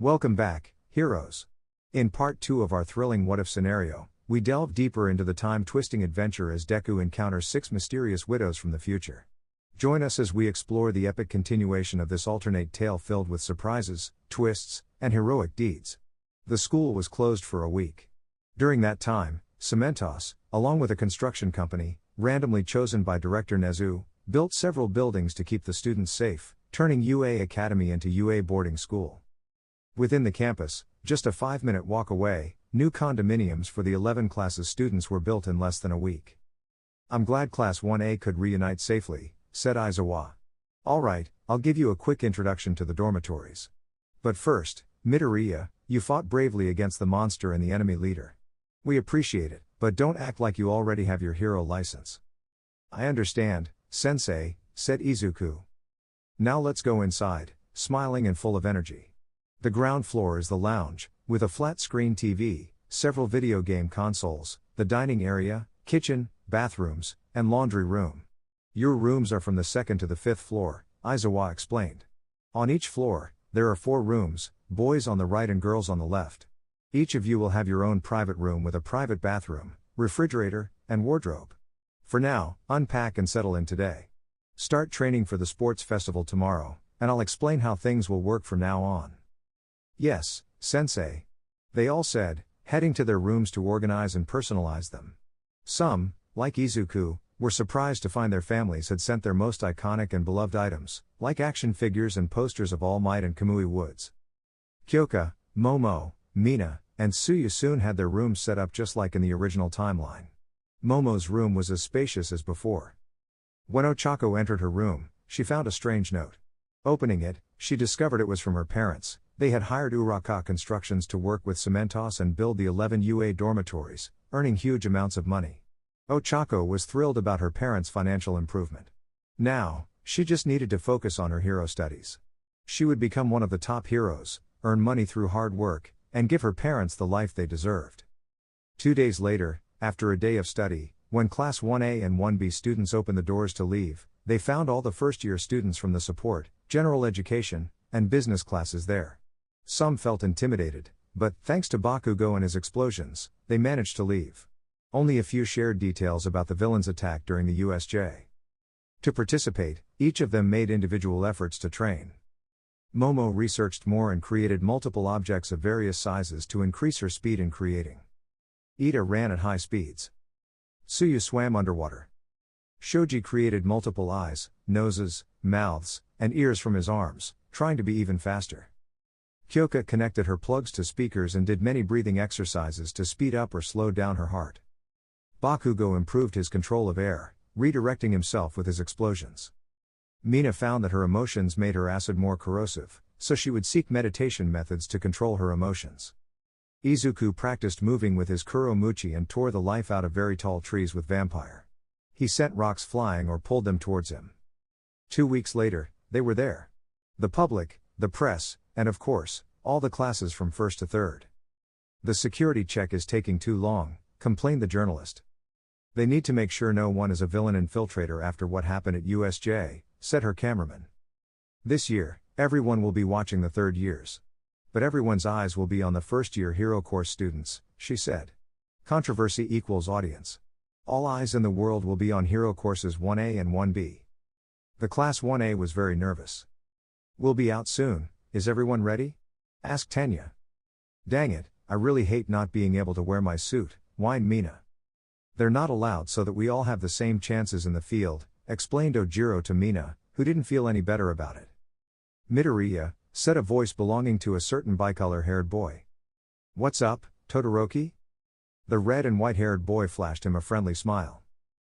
Welcome back, heroes. In part 2 of our thrilling what-if scenario, we delve deeper into the time-twisting adventure as DEKU encounters 6 mysterious widows from the future. Join us as we explore the epic continuation of this alternate tale filled with surprises, twists, and heroic deeds. The school was closed for a week. During that time, Cementos, along with a construction company, randomly chosen by Director Nezu, built several buildings to keep the students safe, turning UA Academy into UA boarding school. Within the campus, just a 5-minute walk away, new condominiums for the 11 classes students were built in less than a week. "I'm glad Class 1A could reunite safely," said Aizawa. "Alright, I'll give you a quick introduction to the dormitories. But first, Midoriya, you fought bravely against the monster and the enemy leader. We appreciate it, but don't act like you already have your hero license." "I understand, Sensei," said Izuku. "Now let's go inside," smiling and full of energy. The ground floor is the lounge, with a flat-screen TV, several video game consoles, the dining area, kitchen, bathrooms, and laundry room. "Your rooms are from the 2nd to the 5th floor," Aizawa explained. "On each floor, there are 4 rooms, boys on the right and girls on the left. Each of you will have your own private room with a private bathroom, refrigerator, and wardrobe. For now, unpack and settle in today. Start training for the sports festival tomorrow, and I'll explain how things will work from now on." "Yes, Sensei," they all said, heading to their rooms to organize and personalize them. Some, like Izuku, were surprised to find their families had sent their most iconic and beloved items, like action figures and posters of All Might and Kamui Woods. Kyoka, Momo, Mina, and Tsuyu soon had their rooms set up just like in the original timeline. Momo's room was as spacious as before. When Ochako entered her room, she found a strange note. Opening it, she discovered it was from her parents. They had hired Uraka Constructions to work with Cementos and build the 11 UA dormitories, earning huge amounts of money. Ochako was thrilled about her parents' financial improvement. Now, she just needed to focus on her hero studies. She would become one of the top heroes, earn money through hard work, and give her parents the life they deserved. 2 days later, after a day of study, when Class 1A and 1B students opened the doors to leave, they found all the first-year students from the support, general education, and business classes there. Some felt intimidated, but, thanks to Bakugo and his explosions, they managed to leave. Only a few shared details about the villain's attack during the USJ. To participate, each of them made individual efforts to train. Momo researched more and created multiple objects of various sizes to increase her speed in creating. Ida ran at high speeds. Tsuyu swam underwater. Shoji created multiple eyes, noses, mouths, and ears from his arms, trying to be even faster. Kyoka connected her plugs to speakers and did many breathing exercises to speed up or slow down her heart. Bakugo improved his control of air, redirecting himself with his explosions. Mina found that her emotions made her acid more corrosive, so she would seek meditation methods to control her emotions. Izuku practiced moving with his Kuromuchi and tore the life out of very tall trees with Vampire. He sent rocks flying or pulled them towards him. 2 weeks later, they were there. The public, the press, and of course, all the classes from 1st to 3rd. "The security check is taking too long," complained the journalist. "They need to make sure no one is a villain infiltrator after what happened at USJ," said her cameraman. "This year, everyone will be watching the 3rd years. But everyone's eyes will be on the 1st-year Hero Course students," she said. "Controversy equals audience. All eyes in the world will be on Hero Courses 1A and 1B." The Class 1A was very nervous. "We'll be out soon, is everyone ready?" asked Tenya. "Dang it, I really hate not being able to wear my suit," whined Mina. "They're not allowed so that we all have the same chances in the field," explained Ojiro to Mina, who didn't feel any better about it. "Midoriya," said a voice belonging to a certain bicolor-haired boy. "What's up, Todoroki?" The red and white-haired boy flashed him a friendly smile.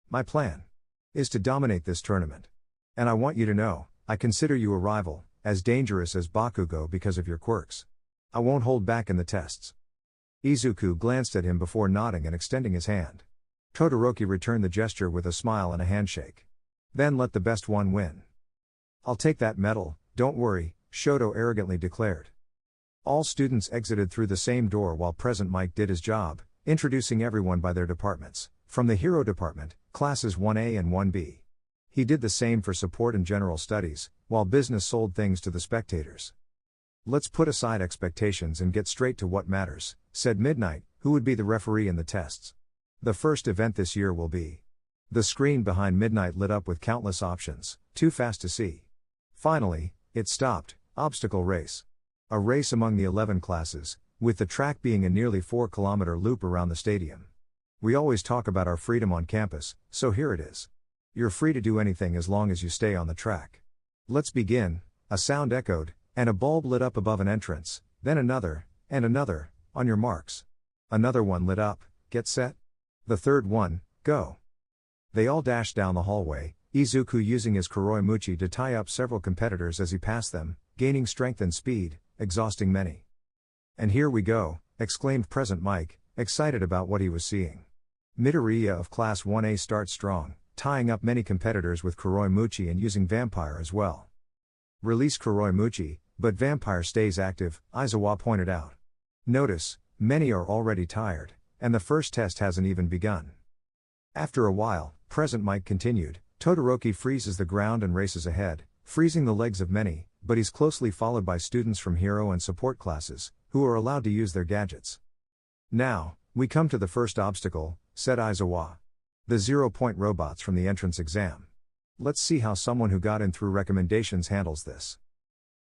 "My plan is to dominate this tournament. And I want you to know, I consider you a rival, as dangerous as Bakugo because of your quirks. I won't hold back in the tests." Izuku glanced at him before nodding and extending his hand. Todoroki returned the gesture with a smile and a handshake. "Then let the best one win." "I'll take that medal, don't worry," Shoto arrogantly declared. All students exited through the same door while Present Mike did his job, introducing everyone by their departments, from the Hero Department, classes 1A and 1B. He did the same for support and general studies, while business sold things to the spectators. Let's put aside expectations and get straight to what matters, said Midnight, who would be the referee in the tests. The first event this year will be. The screen behind Midnight lit up with countless options, too fast to see. Finally, it stopped. Obstacle race. A race among the 11 classes, with the track being a nearly 4-kilometer loop around the stadium. We always talk about our freedom on campus, so here it is. You're free to do anything as long as you stay on the track. Let's begin. A sound echoed, and a bulb lit up above an entrance, then another, and another. On your marks. Another one lit up. Get set. The third one, go. They all dashed down the hallway, Izuku using his Kuroi Muchi to tie up several competitors as he passed them, gaining strength and speed, exhausting many. And here we go, exclaimed Present Mike, excited about what he was seeing. Midoriya of Class 1A starts strong, tying up many competitors with Kuroi Muchi and using Vampire as well. Release Kuroi Muchi, but Vampire stays active, Aizawa pointed out. Notice, many are already tired, and the first test hasn't even begun. After a while, Present Mike continued, Todoroki freezes the ground and races ahead, freezing the legs of many, but he's closely followed by students from hero and support classes, who are allowed to use their gadgets. Now, we come to the first obstacle, said Aizawa. The 0-point robots from the entrance exam. Let's see how someone who got in through recommendations handles this.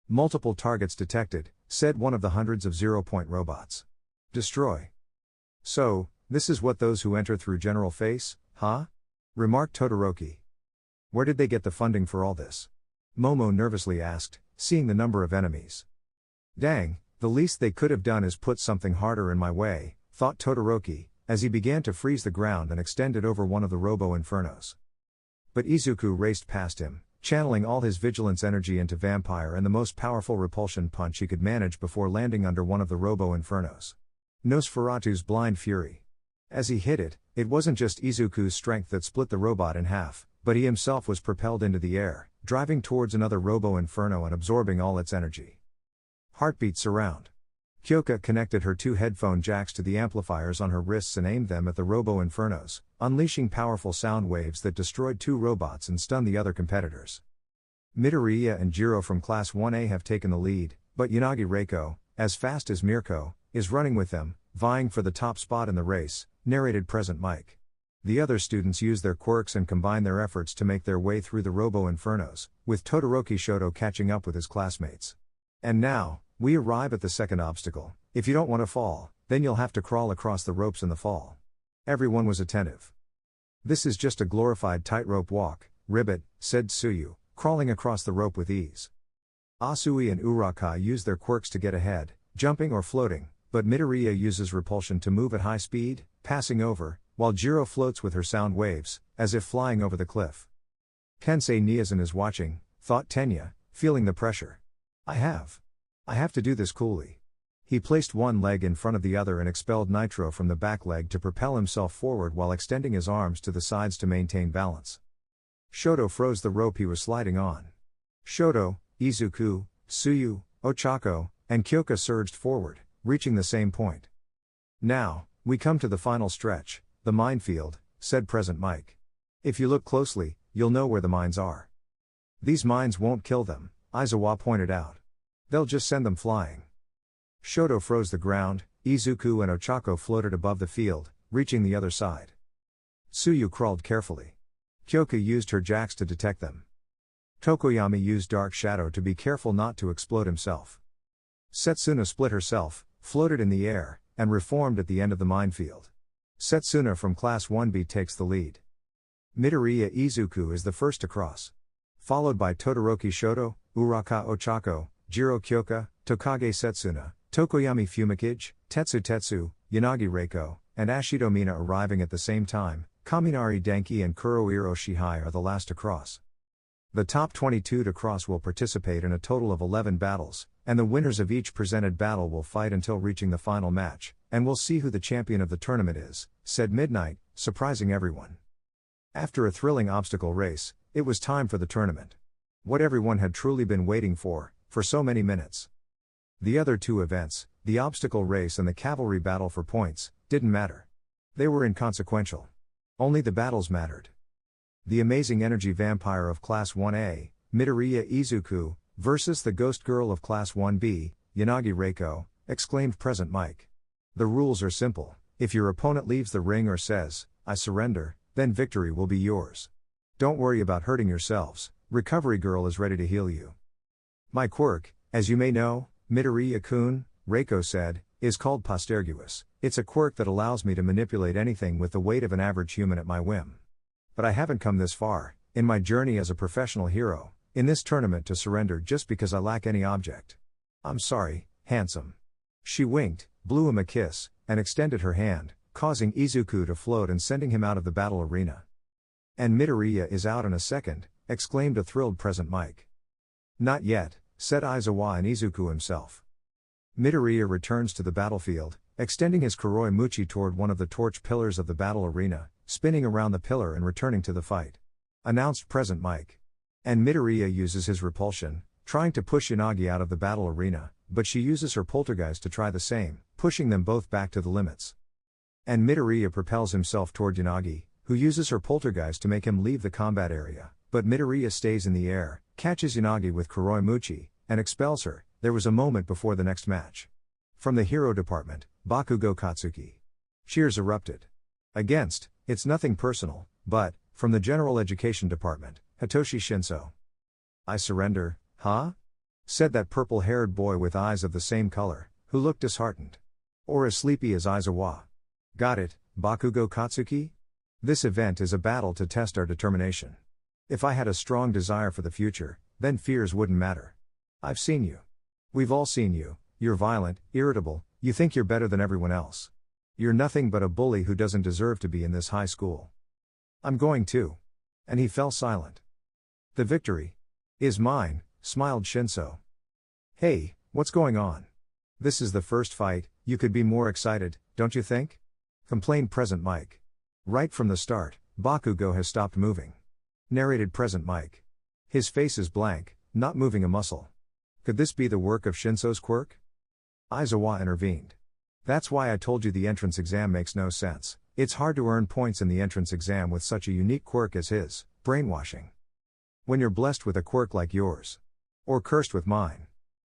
Multiple targets detected, said one of the hundreds of 0-point robots. Destroy. So, this is what those who enter through general face, huh? Remarked Todoroki. Where did they get the funding for all this? Momo nervously asked, seeing the number of enemies. Dang, the least they could have done is put something harder in my way, thought Todoroki, as he began to freeze the ground and extend it over one of the Robo-Infernos. But Izuku raced past him, channeling all his vigilance energy into Vampire and the most powerful repulsion punch he could manage before landing under one of the Robo-Infernos. Nosferatu's blind fury. As he hit it, it wasn't just Izuku's strength that split the robot in half, but he himself was propelled into the air, driving towards another Robo-Inferno and absorbing all its energy. Heartbeat surround. Kyoka connected her 2 headphone jacks to the amplifiers on her wrists and aimed them at the Robo-Infernos, unleashing powerful sound waves that destroyed 2 robots and stunned the other competitors. Midoriya and Jiro from Class 1A have taken the lead, but Yanagi Reiko, as fast as Mirko, is running with them, vying for the top spot in the race, narrated Present Mike. The other students use their quirks and combine their efforts to make their way through the Robo-Infernos, with Todoroki Shoto catching up with his classmates. And now, we arrive at the second obstacle. If you don't want to fall, then you'll have to crawl across the ropes in the fall. Everyone was attentive. This is just a glorified tightrope walk, Ribbit, said Tsuyu, crawling across the rope with ease. Asui and Uraka use their quirks to get ahead, jumping or floating, but Midoriya uses repulsion to move at high speed, passing over, while Jiro floats with her sound waves, as if flying over the cliff. Kensei Niazan is watching, thought Tenya, feeling the pressure. I have to do this coolly. He placed one leg in front of the other and expelled nitro from the back leg to propel himself forward while extending his arms to the sides to maintain balance. Shoto froze the rope he was sliding on. Shoto, Izuku, Tsuyu, Ochako, and Kyoka surged forward, reaching the same point. Now, we come to the final stretch, the minefield, said Present Mike. If you look closely, you'll know where the mines are. These mines won't kill them, Aizawa pointed out. They'll just send them flying. Shoto froze the ground, Izuku and Ochako floated above the field, reaching the other side. Tsuyu crawled carefully. Kyoka used her jacks to detect them. Tokoyami used Dark Shadow to be careful not to explode himself. Setsuna split herself, floated in the air, and reformed at the end of the minefield. Setsuna from Class 1B takes the lead. Midoriya Izuku is the first to cross. Followed by Todoroki Shoto, Uraka Ochako, Jiro Kyoka, Tokage Setsuna, Tokoyami Fumikage, Tetsu, Yanagi Reiko, and Ashido Mina arriving at the same time. Kaminari Denki and Kurohiro Shihai are the last to cross. The top 22 to cross will participate in a total of 11 battles, and the winners of each presented battle will fight until reaching the final match, and we'll see who the champion of the tournament is, said Midnight, surprising everyone. After a thrilling obstacle race, it was time for the tournament. What everyone had truly been waiting for so many minutes. The other 2 events, the obstacle race and the cavalry battle for points, didn't matter. They were inconsequential. Only the battles mattered. The amazing energy vampire of Class 1A, Midoriya Izuku, versus the ghost girl of Class 1B, Yanagi Reiko, exclaimed Present Mike. The rules are simple. If your opponent leaves the ring or says, I surrender, then victory will be yours. Don't worry about hurting yourselves, Recovery Girl is ready to heal you. My quirk, as you may know, Midoriya-kun, Reiko said, is called Posterguous. It's a quirk that allows me to manipulate anything with the weight of an average human at my whim. But I haven't come this far, in my journey as a professional hero, in this tournament to surrender just because I lack any object. I'm sorry, handsome. She winked, blew him a kiss, and extended her hand, causing Izuku to float and sending him out of the battle arena. And Midoriya is out in a second, exclaimed a thrilled Present Mike. Not yet, said Aizawa and Izuku himself. Midoriya returns to the battlefield, extending his Kuroi Muchi toward one of the torch pillars of the battle arena, spinning around the pillar and returning to the fight. Announced Present Mike. And Midoriya uses his repulsion, trying to push Yanagi out of the battle arena, but she uses her poltergeist to try the same, pushing them both back to the limits. And Midoriya propels himself toward Yanagi, who uses her poltergeist to make him leave the combat area, but Midoriya stays in the air, catches Yanagi with Kuroi Muchi, and expels her. There was a moment before the next match. From the hero department, Bakugo Katsuki. Cheers erupted. Against, it's nothing personal, but, from the general education department, Hitoshi Shinso. I surrender, huh? Said that purple-haired boy with eyes of the same color, who looked disheartened. Or as sleepy as Aizawa. Got it, Bakugo Katsuki? This event is a battle to test our determination. If I had a strong desire for the future, then fears wouldn't matter. I've seen you. We've all seen you. You're violent, irritable, you think you're better than everyone else. You're nothing but a bully who doesn't deserve to be in this high school. I'm going to. And he fell silent. The victory is mine, smiled Shinso. Hey, what's going on? This is the first fight, you could be more excited, don't you think? Complained Present Mike. Right from the start, Bakugo has stopped moving. Narrated Present Mike. His face is blank, not moving a muscle. Could this be the work of Shinso's quirk? Aizawa intervened. That's why I told you the entrance exam makes no sense. It's hard to earn points in the entrance exam with such a unique quirk as his, brainwashing. When you're blessed with a quirk like yours. Or cursed with mine.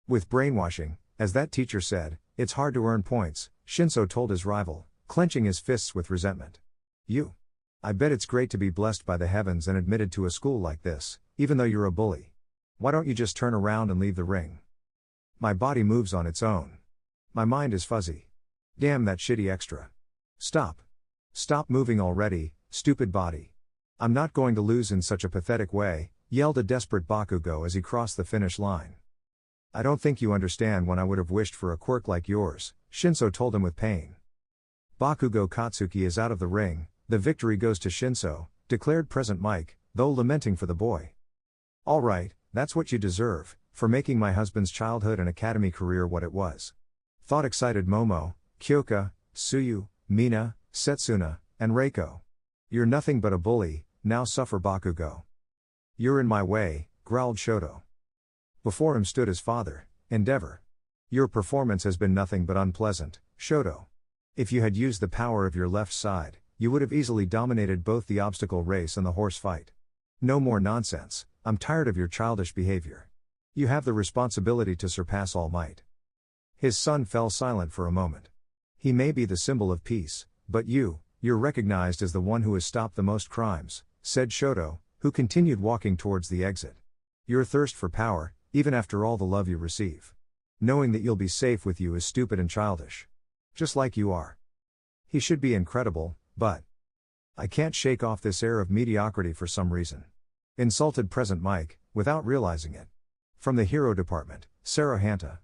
With brainwashing, as that teacher said, it's hard to earn points, Shinso told his rival, clenching his fists with resentment. You. I bet it's great to be blessed by the heavens and admitted to a school like this, even though you're a bully. Why don't you just turn around and leave the ring? My body moves on its own. My mind is fuzzy. Damn that shitty extra. Stop. Stop moving already, stupid body. I'm not going to lose in such a pathetic way, yelled a desperate Bakugo as he crossed the finish line. I don't think you understand when I would have wished for a quirk like yours, Shinso told him with pain. Bakugo Katsuki is out of the ring, the victory goes to Shinso, declared Present Mike, though lamenting for the boy. All right, that's what you deserve, for making my husband's childhood and academy career what it was. Thought excited Momo, Kyoka, Tsuyu, Mina, Setsuna, and Reiko. You're nothing but a bully, now suffer Bakugo. You're in my way, growled Shoto. Before him stood his father, Endeavor. Your performance has been nothing but unpleasant, Shoto. If you had used the power of your left side, you would have easily dominated both the obstacle race and the horse fight. No more nonsense, I'm tired of your childish behavior. You have the responsibility to surpass All Might. His son fell silent for a moment. He may be the symbol of peace, but you're recognized as the one who has stopped the most crimes, said Shoto, who continued walking towards the exit. Your thirst for power, even after all the love you receive. Knowing that you'll be safe with you is stupid and childish. Just like you are. He should be incredible, but I can't shake off this air of mediocrity for some reason. Insulted Present Mike, without realizing it. From the hero department, Sarah Hanta.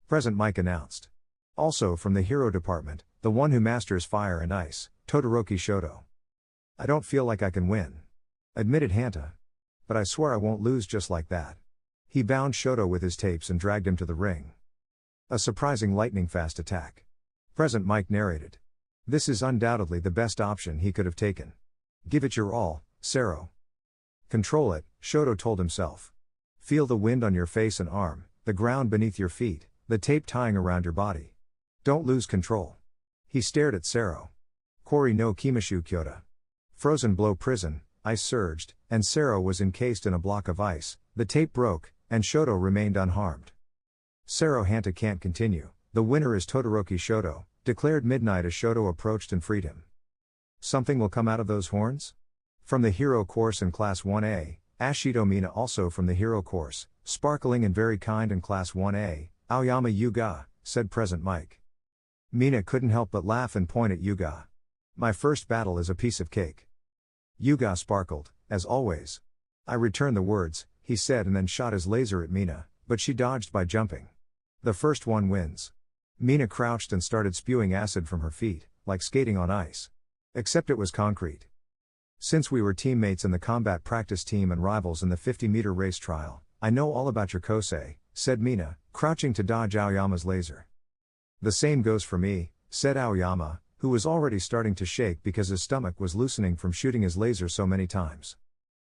Present Mike announced. Also from the hero department, the one who masters fire and ice, Todoroki Shoto. I don't feel like I can win. Admitted Hanta. But I swear I won't lose just like that. He bound Shoto with his tapes and dragged him to the ring. A surprising lightning-fast attack. Present Mike narrated. This is undoubtedly the best option he could have taken. Give it your all, Sero. Control it, Shoto told himself. Feel the wind on your face and arm, the ground beneath your feet, the tape tying around your body. Don't lose control. He stared at Sero. Kori no Kimishu Kyota. Frozen blow prison, ice surged, and Sero was encased in a block of ice, the tape broke, and Shoto remained unharmed. Saruhanta can't continue. The winner is Todoroki Shoto, declared Midnight as Shoto approached and freed him. Something will come out of those horns? From the hero course in Class 1A, Ashido Mina also from the hero course, sparkling and very kind in Class 1A, Aoyama Yuga, said Present Mike. Mina couldn't help but laugh and point at Yuga. My first battle is a piece of cake. Yuga sparkled, as always. I returned the words, he said and then shot his laser at Mina, but she dodged by jumping. The first one wins. Mina crouched and started spewing acid from her feet, like skating on ice. Except it was concrete. Since we were teammates in the combat practice team and rivals in the 50-meter race trial, I know all about your kosei, said Mina, crouching to dodge Aoyama's laser. The same goes for me, said Aoyama, who was already starting to shake because his stomach was loosening from shooting his laser so many times.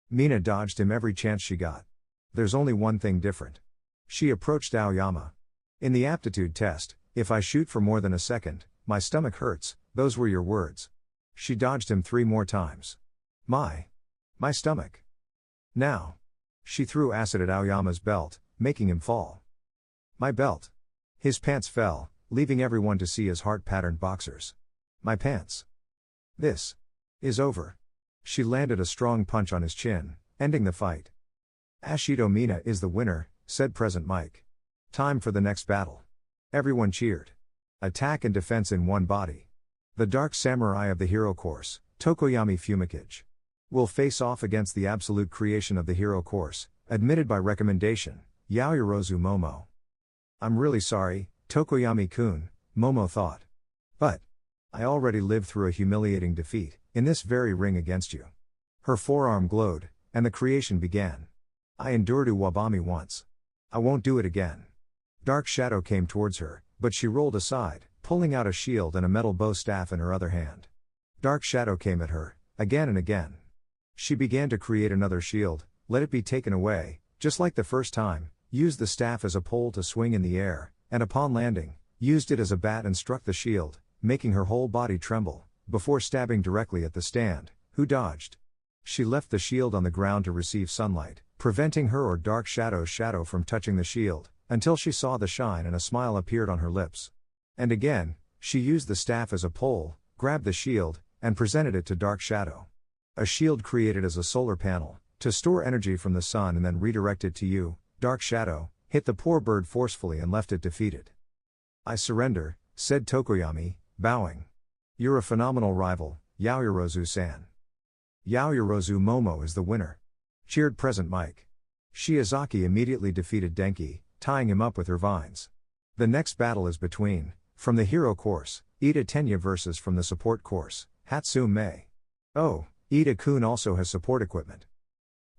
Mina dodged him every chance she got. There's only one thing different. She approached Aoyama. In the aptitude test, if I shoot for more than a second, my stomach hurts, those were your words. She dodged him 3 more times. My stomach. Now. She threw acid at Aoyama's belt, making him fall. My belt. His pants fell, leaving everyone to see his heart-patterned boxers. My pants. This is over. She landed a strong punch on his chin, ending the fight. Ashido Mina is the winner, said Present Mike. Time for the next battle. Everyone cheered. Attack and defense in one body. The Dark Samurai of the hero course, Tokoyami Fumikage. Will face off against the absolute creation of the hero course, admitted by recommendation, Yaoyorozu Momo. I'm really sorry, Tokoyami-kun, Momo thought. But I already lived through a humiliating defeat, in this very ring against you. Her forearm glowed, and the creation began. I endured Uwabami once. I won't do it again. Dark Shadow came towards her, but she rolled aside, pulling out a shield and a metal bow staff in her other hand. Dark Shadow came at her, again and again. She began to create another shield, let it be taken away, just like the first time, used the staff as a pole to swing in the air, and upon landing, used it as a bat and struck the shield, making her whole body tremble, before stabbing directly at the stand, who dodged. She left the shield on the ground to receive sunlight, preventing her or Dark Shadow's shadow from touching the shield, until she saw the shine and a smile appeared on her lips. And again, she used the staff as a pole, grabbed the shield, and presented it to Dark Shadow. A shield created as a solar panel, to store energy from the sun and then redirect it to you, Dark Shadow, hit the poor bird forcefully and left it defeated. I surrender, said Tokoyami, bowing. You're a phenomenal rival, Yaoyorozu-san. Yaoyorozu Momo is the winner. Cheered Present Mike. Shiozaki immediately defeated Denki, tying him up with her vines. The next battle is between, from the hero course, Ida Tenya versus from the support course, Hatsume Mei. Oh, Ida-kun also has support equipment.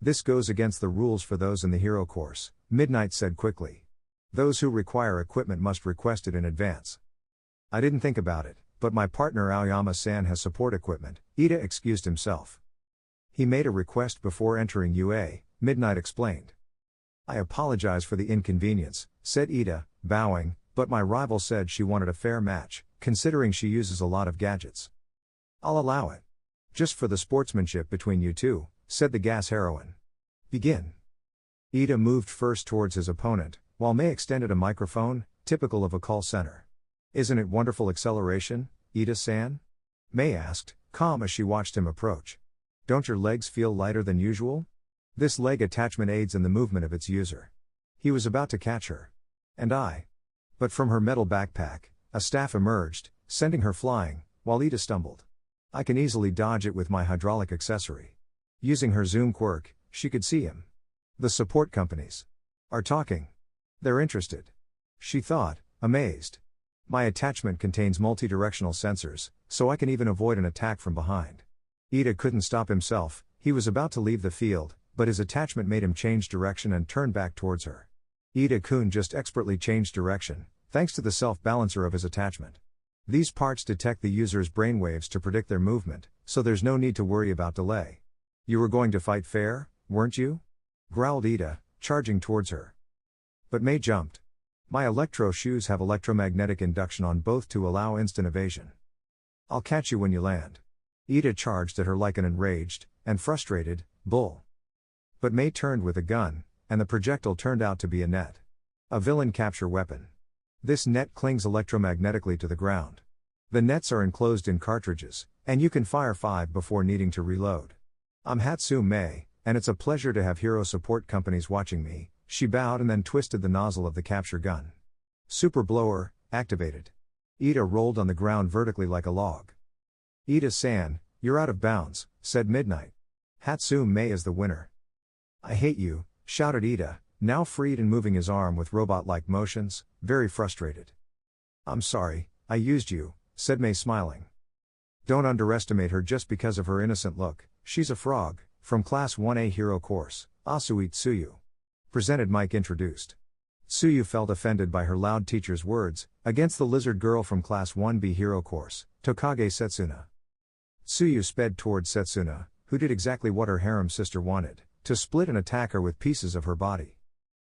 This goes against the rules for those in the hero course, Midnight said quickly. Those who require equipment must request it in advance. I didn't think about it, but my partner Aoyama-san has support equipment, Ida excused himself. He made a request before entering UA, Midnight explained. I apologize for the inconvenience, said Ida, bowing, but my rival said she wanted a fair match, considering she uses a lot of gadgets. I'll allow it. Just for the sportsmanship between you two, said the gas heroine. Begin. Ida moved first towards his opponent, while Mei extended a microphone, typical of a call center. Isn't it wonderful acceleration, Ida-san? Mei asked, calm as she watched him approach. Don't your legs feel lighter than usual? This leg attachment aids in the movement of its user. He was about to catch her. And I. But from her metal backpack, a staff emerged, sending her flying, while Ida stumbled. I can easily dodge it with my hydraulic accessory. Using her zoom quirk, she could see him. The support companies are talking. They're interested. She thought, amazed. My attachment contains multi-directional sensors, so I can even avoid an attack from behind. Ida couldn't stop himself, he was about to leave the field, but his attachment made him change direction and turn back towards her. Ida-kun just expertly changed direction, thanks to the self-balancer of his attachment. These parts detect the user's brainwaves to predict their movement, so there's no need to worry about delay. You were going to fight fair, weren't you? Growled Ida, charging towards her. But Mei jumped. My electro shoes have electromagnetic induction on both to allow instant evasion. I'll catch you when you land. Ida charged at her like an enraged, and frustrated, bull. But Mei turned with a gun, and the projectile turned out to be a net. A villain capture weapon. This net clings electromagnetically to the ground. The nets are enclosed in cartridges, and you can fire 5 before needing to reload. I'm Hatsume, and it's a pleasure to have hero support companies watching me. She bowed and then twisted the nozzle of the capture gun. Super blower, activated. Ida rolled on the ground vertically like a log. Ida-san, you're out of bounds, said Midnight. Hatsume is the winner. I hate you, shouted Ida, now freed and moving his arm with robot-like motions, very frustrated. I'm sorry, I used you, said Mei smiling. Don't underestimate her just because of her innocent look, she's a frog, from Class 1A Hero Course, Asui Tsuyu. Presented Mike introduced. Tsuyu felt offended by her loud teacher's words, against the lizard girl from Class 1B Hero Course, Tokage Setsuna. Tsuyu sped towards Setsuna, who did exactly what her harem sister wanted, to split and attack her with pieces of her body.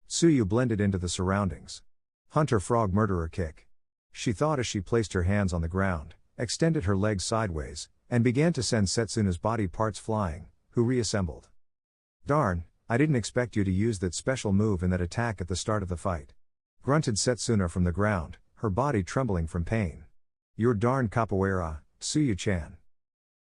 Tsuyu blended into the surroundings. Hunter frog murderer kick. She thought as she placed her hands on the ground, extended her legs sideways, and began to send Setsuna's body parts flying, who reassembled. Darn, I didn't expect you to use that special move in that attack at the start of the fight. Grunted Setsuna from the ground, her body trembling from pain. You're darn capoeira, Tsuyu-chan.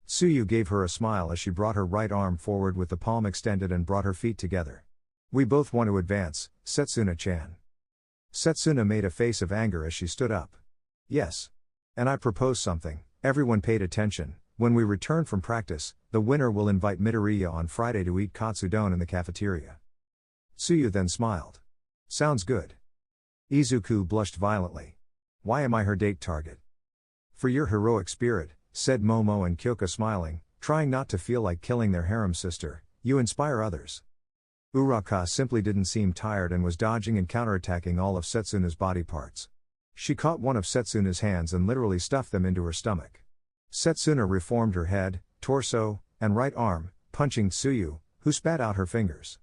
Tsuyu gave her a smile as she brought her right arm forward with the palm extended and brought her feet together. We both want to advance, Setsuna-chan. Setsuna made a face of anger as she stood up. Yes. And I propose something, everyone paid attention. When we return from practice, the winner will invite Midoriya on Friday to eat katsudon in the cafeteria. Tsuyu then smiled. Sounds good. Izuku blushed violently. Why am I her date target? For your heroic spirit, said Momo and Kyoka smiling, trying not to feel like killing their harem sister, you inspire others. Uraka simply didn't seem tired and was dodging and counterattacking all of Setsuna's body parts. She caught one of Setsuna's hands and literally stuffed them into her stomach. Setsuna reformed her head, torso, and right arm, punching Tsuyu, who spat out her fingers.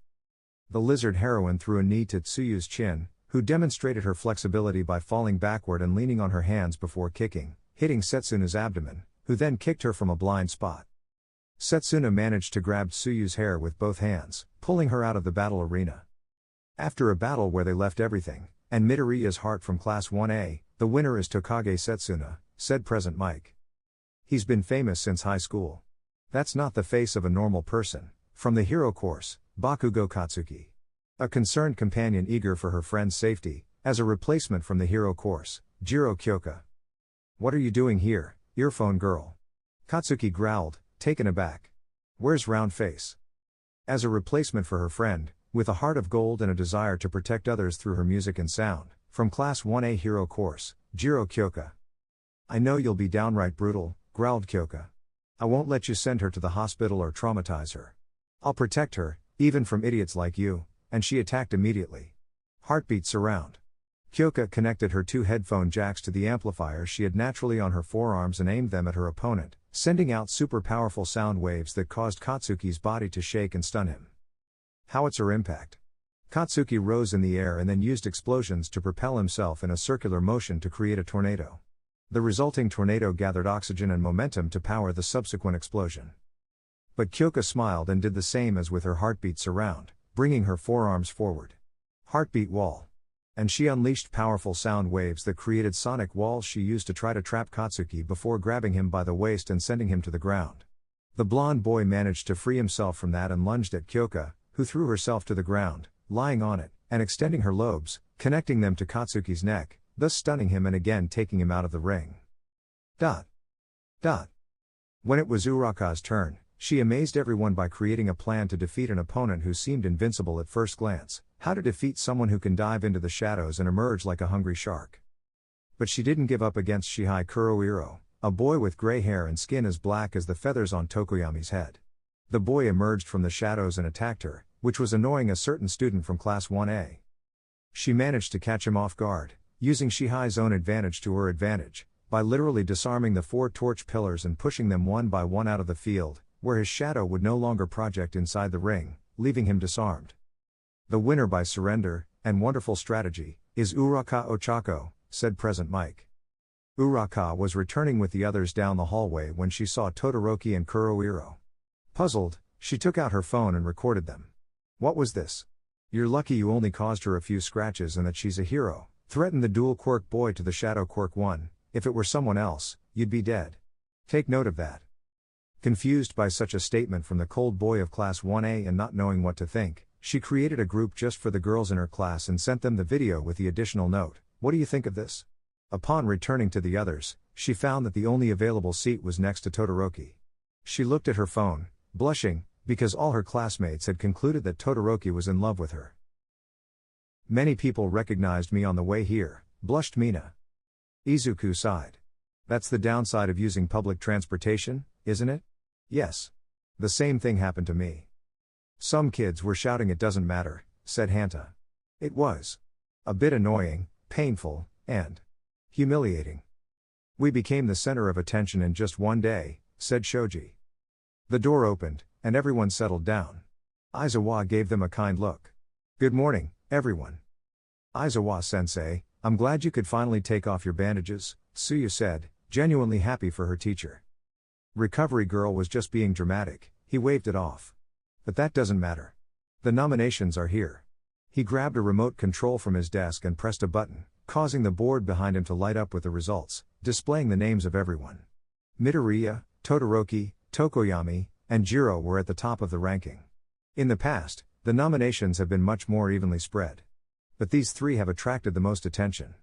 The lizard heroine threw a knee to Tsuyu's chin, who demonstrated her flexibility by falling backward and leaning on her hands before kicking, hitting Setsuna's abdomen, who then kicked her from a blind spot. Setsuna managed to grab Tsuyu's hair with both hands, pulling her out of the battle arena. After a battle where they left everything, and Midoriya's heart from Class 1A, the winner is Tokage Setsuna, said Present Mike. He's been famous since high school. That's not the face of a normal person. From the hero course, Bakugo Katsuki. A concerned companion eager for her friend's safety, as a replacement from the hero course, Jiro Kyoka. What are you doing here, earphone girl? Katsuki growled, taken aback. Where's round face? As a replacement for her friend, with a heart of gold and a desire to protect others through her music and sound, from Class 1A hero course, Jiro Kyoka. I know you'll be downright brutal, growled Kyoka. I won't let you send her to the hospital or traumatize her. I'll protect her, even from idiots like you, and she attacked immediately. Heartbeat surround. Kyoka connected her 2 headphone jacks to the amplifiers she had naturally on her forearms and aimed them at her opponent, sending out super powerful sound waves that caused Katsuki's body to shake and stun him. Howitzer impact. Katsuki rose in the air and then used explosions to propel himself in a circular motion to create a tornado. The resulting tornado gathered oxygen and momentum to power the subsequent explosion. But Kyoka smiled and did the same as with her heartbeat surround, bringing her forearms forward. Heartbeat wall. And she unleashed powerful sound waves that created sonic walls she used to try to trap Katsuki before grabbing him by the waist and sending him to the ground. The blonde boy managed to free himself from that and lunged at Kyoka, who threw herself to the ground, lying on it, and extending her lobes, connecting them to Katsuki's neck, thus stunning him and again taking him out of the ring. When it was Uraka's turn, she amazed everyone by creating a plan to defeat an opponent who seemed invincible at first glance, how to defeat someone who can dive into the shadows and emerge like a hungry shark. But she didn't give up against Shihei Kurohiro, a boy with gray hair and skin as black as the feathers on Tokoyami's head. The boy emerged from the shadows and attacked her, which was annoying a certain student from Class 1A. She managed to catch him off guard, using Shihai's own advantage to her advantage, by literally disarming the 4 torch pillars and pushing them one by one out of the field, where his shadow would no longer project inside the ring, leaving him disarmed. The winner by surrender, and wonderful strategy, is Uraka Ochako, said Present Mike. Uraka was returning with the others down the hallway when she saw Todoroki and Kurohiro. Puzzled, she took out her phone and recorded them. What was this? You're lucky you only caused her a few scratches and that she's a hero, threatened the dual quirk boy to the shadow quirk 1, if it were someone else, you'd be dead. Take note of that. Confused by such a statement from the cold boy of Class 1A and not knowing what to think, she created a group just for the girls in her class and sent them the video with the additional note, "What do you think of this?" Upon returning to the others, she found that the only available seat was next to Todoroki. She looked at her phone, blushing, because all her classmates had concluded that Todoroki was in love with her. "Many people recognized me on the way here," blushed Mina. Izuku sighed. "That's the downside of using public transportation, isn't it?" "Yes. The same thing happened to me." "Some kids were shouting it doesn't matter," said Hanta. "It was a bit annoying, painful, and humiliating. We became the center of attention in just one day," said Shoji. The door opened, and everyone settled down. Aizawa gave them a kind look. "Good morning, everyone." "Aizawa-sensei, I'm glad you could finally take off your bandages," Tsuyu said, genuinely happy for her teacher. Recovery Girl was just being dramatic, he waved it off. "But that doesn't matter. The nominations are here." He grabbed a remote control from his desk and pressed a button, causing the board behind him to light up with the results, displaying the names of everyone. Midoriya, Todoroki, Tokoyami, and Jiro were at the top of the ranking. In the past, the nominations have been much more evenly spread. But these three have attracted the most attention.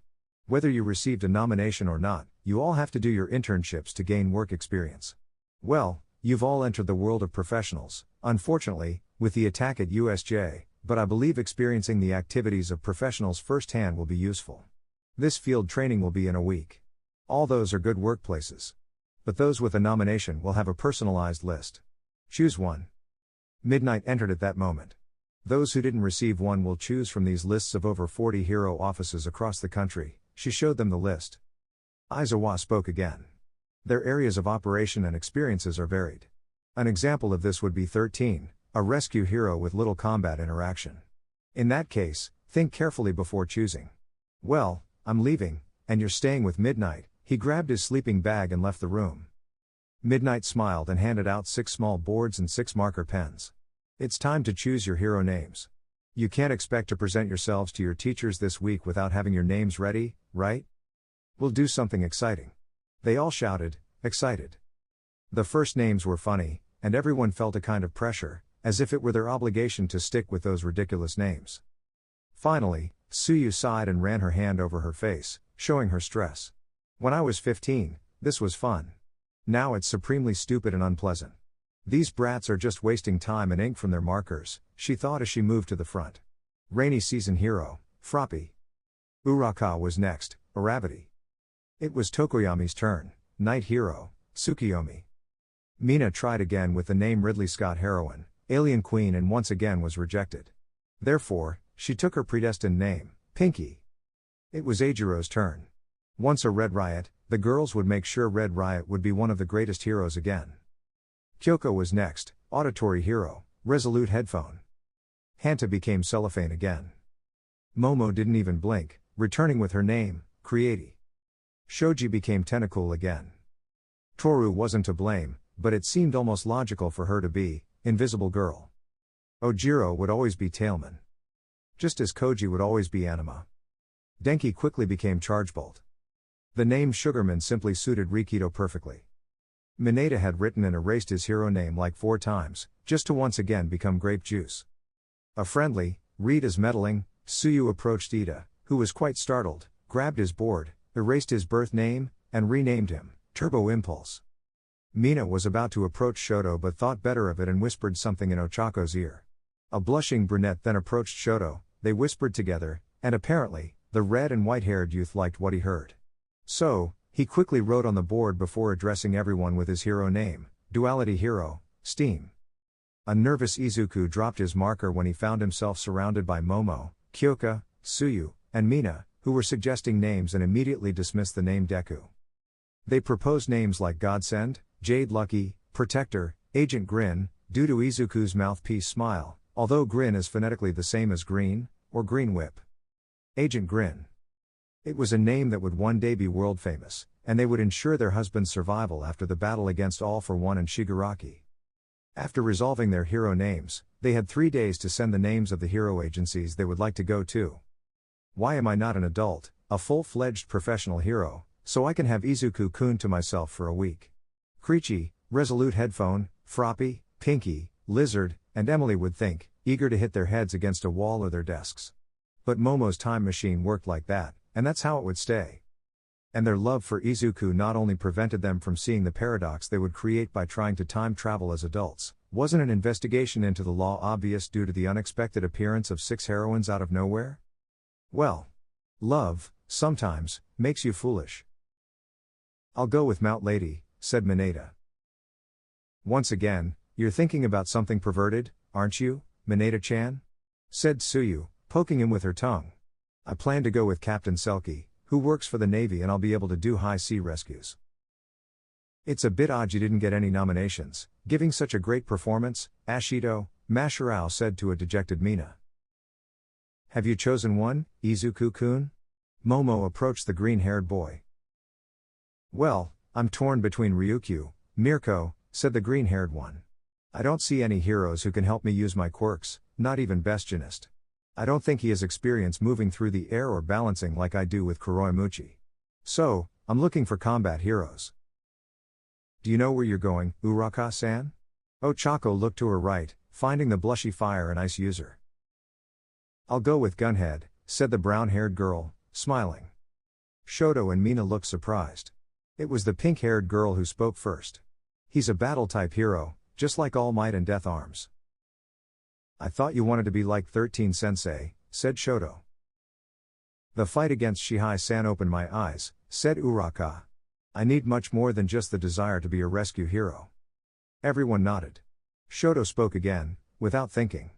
Whether you received a nomination or not, you all have to do your internships to gain work experience. Well, you've all entered the world of professionals, unfortunately, with the attack at USJ, but I believe experiencing the activities of professionals firsthand will be useful. This field training will be in a week. All those are good workplaces. But those with a nomination will have a personalized list. Choose one. Midnight entered at that moment. Those who didn't receive one will choose from these lists of over 40 hero offices across the country. She showed them the list. Aizawa spoke again. Their areas of operation and experiences are varied. An example of this would be 13, a rescue hero with little combat interaction. In that case, think carefully before choosing. "Well, I'm leaving, and you're staying with Midnight." He grabbed his sleeping bag and left the room. Midnight smiled and handed out 6 small boards and 6 marker pens. "It's time to choose your hero names. You can't expect to present yourselves to your teachers this week without having your names ready, right? We'll do something exciting." They all shouted, excited. The first names were funny, and everyone felt a kind of pressure, as if it were their obligation to stick with those ridiculous names. Finally, Tsuyu sighed and ran her hand over her face, showing her stress. "When I was 15, this was fun. Now it's supremely stupid and unpleasant. These brats are just wasting time and ink from their markers," she thought as she moved to the front. Rainy season hero, Froppy. Uraka was next, Aravati. It was Tokoyami's turn, night hero, Tsukiyomi. Mina tried again with the name Ridley Scott heroine, Alien Queen, and once again was rejected. Therefore, she took her predestined name, Pinky. It was Eijiro's turn. Once a Red Riot, the girls would make sure Red Riot would be one of the greatest heroes again. Kyoko was next, auditory hero, Resolute headphone. Hanta became Cellophane again. Momo didn't even blink, returning with her name, Creati. Shoji became Tentacool again. Toru wasn't to blame, but it seemed almost logical for her to be Invisible Girl. Ojiro would always be Tailman. Just as Koji would always be Anima. Denki quickly became Chargebolt. The name Sugarman simply suited Rikido perfectly. Mineta had written and erased his hero name like 4 times, just to once again become Grape Juice. A friendly, read as meddling, Tsuyu approached Ida, who was quite startled, grabbed his board, erased his birth name, and renamed him Turbo Impulse. Mina was about to approach Shoto but thought better of it and whispered something in Ochako's ear. A blushing brunette then approached Shoto, they whispered together, and apparently, the red and white-haired youth liked what he heard. So, he quickly wrote on the board before addressing everyone with his hero name, Duality Hero, Steam. A nervous Izuku dropped his marker when he found himself surrounded by Momo, Kyoka, Tsuyu, and Mina, who were suggesting names and immediately dismissed the name DEKU. They proposed names like Godsend, Jade Lucky, Protector, Agent Grin, due to Izuku's mouthpiece smile, although Grin is phonetically the same as Green, or Green Whip. Agent Grin. It was a name that would one day be world famous, and they would ensure their husband's survival after the battle against All for One and Shigaraki. After resolving their hero names, they had 3 days to send the names of the hero agencies they would like to go to. Why am I not an adult, a full-fledged professional hero, so I can have Izuku-kun to myself for a week? Creechy, Resolute Headphone, Froppy, Pinky, Lizard, and Emily would think, eager to hit their heads against a wall or their desks. But Momo's time machine worked like that, and that's how it would stay. And their love for Izuku not only prevented them from seeing the paradox they would create by trying to time travel as adults, wasn't an investigation into the law obvious due to the unexpected appearance of 6 heroines out of nowhere? Well, love, sometimes, makes you foolish. I'll go with Mount Lady, said Mineta. Once again, you're thinking about something perverted, aren't you, Mineta-chan? Said Tsuyu, poking him with her tongue. I plan to go with Captain Selkie, who works for the Navy, and I'll be able to do high-sea rescues. It's a bit odd you didn't get any nominations, giving such a great performance, Ashido, Masharao said to a dejected Mina. Have you chosen one, Izuku-kun? Momo approached the green-haired boy. Well, I'm torn between Ryukyu, Mirko, said the green-haired one. I don't see any heroes who can help me use my quirks, not even Bastionist. I don't think he has experience moving through the air or balancing like I do with Kuroimuchi. So, I'm looking for combat heroes. Do you know where you're going, Uraka-san? Ochako looked to her right, finding the blushy fire and ice user. I'll go with Gunhead, said the brown-haired girl, smiling. Shoto and Mina looked surprised. It was the pink-haired girl who spoke first. He's a battle-type hero, just like All Might and Death Arms. I thought you wanted to be like 13 Sensei, said Shoto. The fight against Shihai-san opened my eyes, said Uraka. I need much more than just the desire to be a rescue hero. Everyone nodded. Shoto spoke again, without thinking.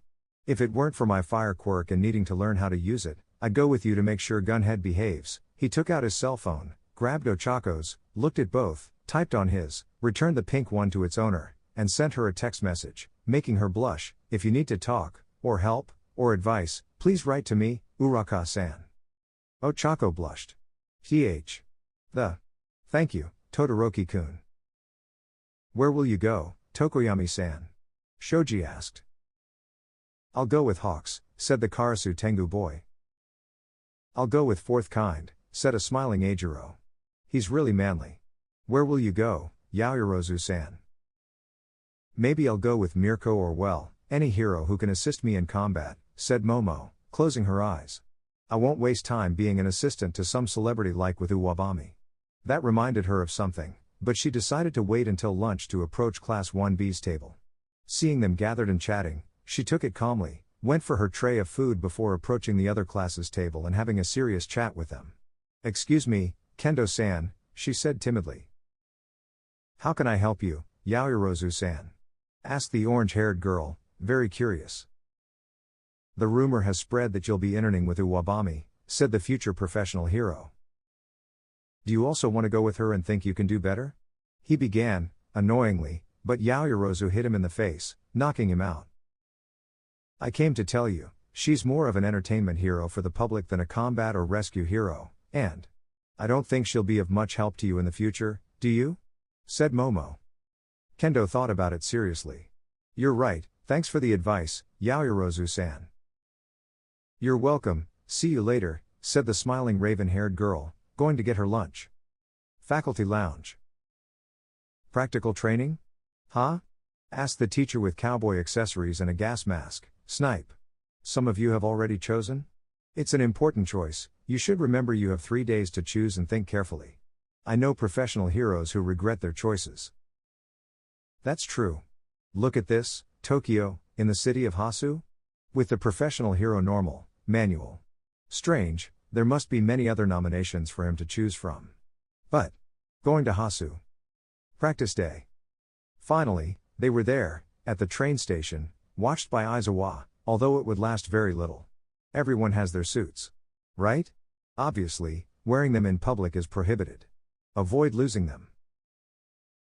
If it weren't for my fire quirk and needing to learn how to use it, I'd go with you to make sure Gunhead behaves. He took out his cell phone, grabbed Ochako's, looked at both, typed on his, returned the pink one to its owner, and sent her a text message, making her blush. If you need to talk, or help, or advice, please write to me, Uraka-san. Ochako blushed. Thank you, Todoroki-kun. Where will you go, Tokoyami-san? Shoji asked. I'll go with Hawks, said the Karasu Tengu boy. I'll go with Fourth Kind, said a smiling Eijiro. He's really manly. Where will you go, Yaoyorozu-san? Maybe I'll go with Mirko or well, any hero who can assist me in combat, said Momo, closing her eyes. I won't waste time being an assistant to some celebrity like with Uwabami. That reminded her of something, but she decided to wait until lunch to approach Class 1B's table. Seeing them gathered and chatting, she took it calmly, went for her tray of food before approaching the other class's table and having a serious chat with them. Excuse me, Kendo-san, she said timidly. How can I help you, Yaoyorozu-san? Asked the orange-haired girl, very curious. The rumor has spread that you'll be interning with Uwabami, said the future professional hero. Do you also want to go with her and think you can do better? He began, annoyingly, but Yaoyorozu hit him in the face, knocking him out. I came to tell you, she's more of an entertainment hero for the public than a combat or rescue hero, and I don't think she'll be of much help to you in the future, do you? Said Momo. Kendo thought about it seriously. You're right, thanks for the advice, Yaoyorozu-san. You're welcome, see you later, said the smiling raven-haired girl, going to get her lunch. Faculty lounge. Practical training? Huh? Asked the teacher with cowboy accessories and a gas mask, Snipe. Some of you have already chosen? It's an important choice, you should remember you have 3 days to choose and think carefully. I know professional heroes who regret their choices. That's true. Look at this, Tokyo, in the city of Hasu? With the professional hero normal, manual. Strange, there must be many other nominations for him to choose from. But, going to Hasu. Practice day. Finally, they were there, at the train station, watched by Aizawa, although it would last very little. Everyone has their suits. Right? Obviously, wearing them in public is prohibited. Avoid losing them.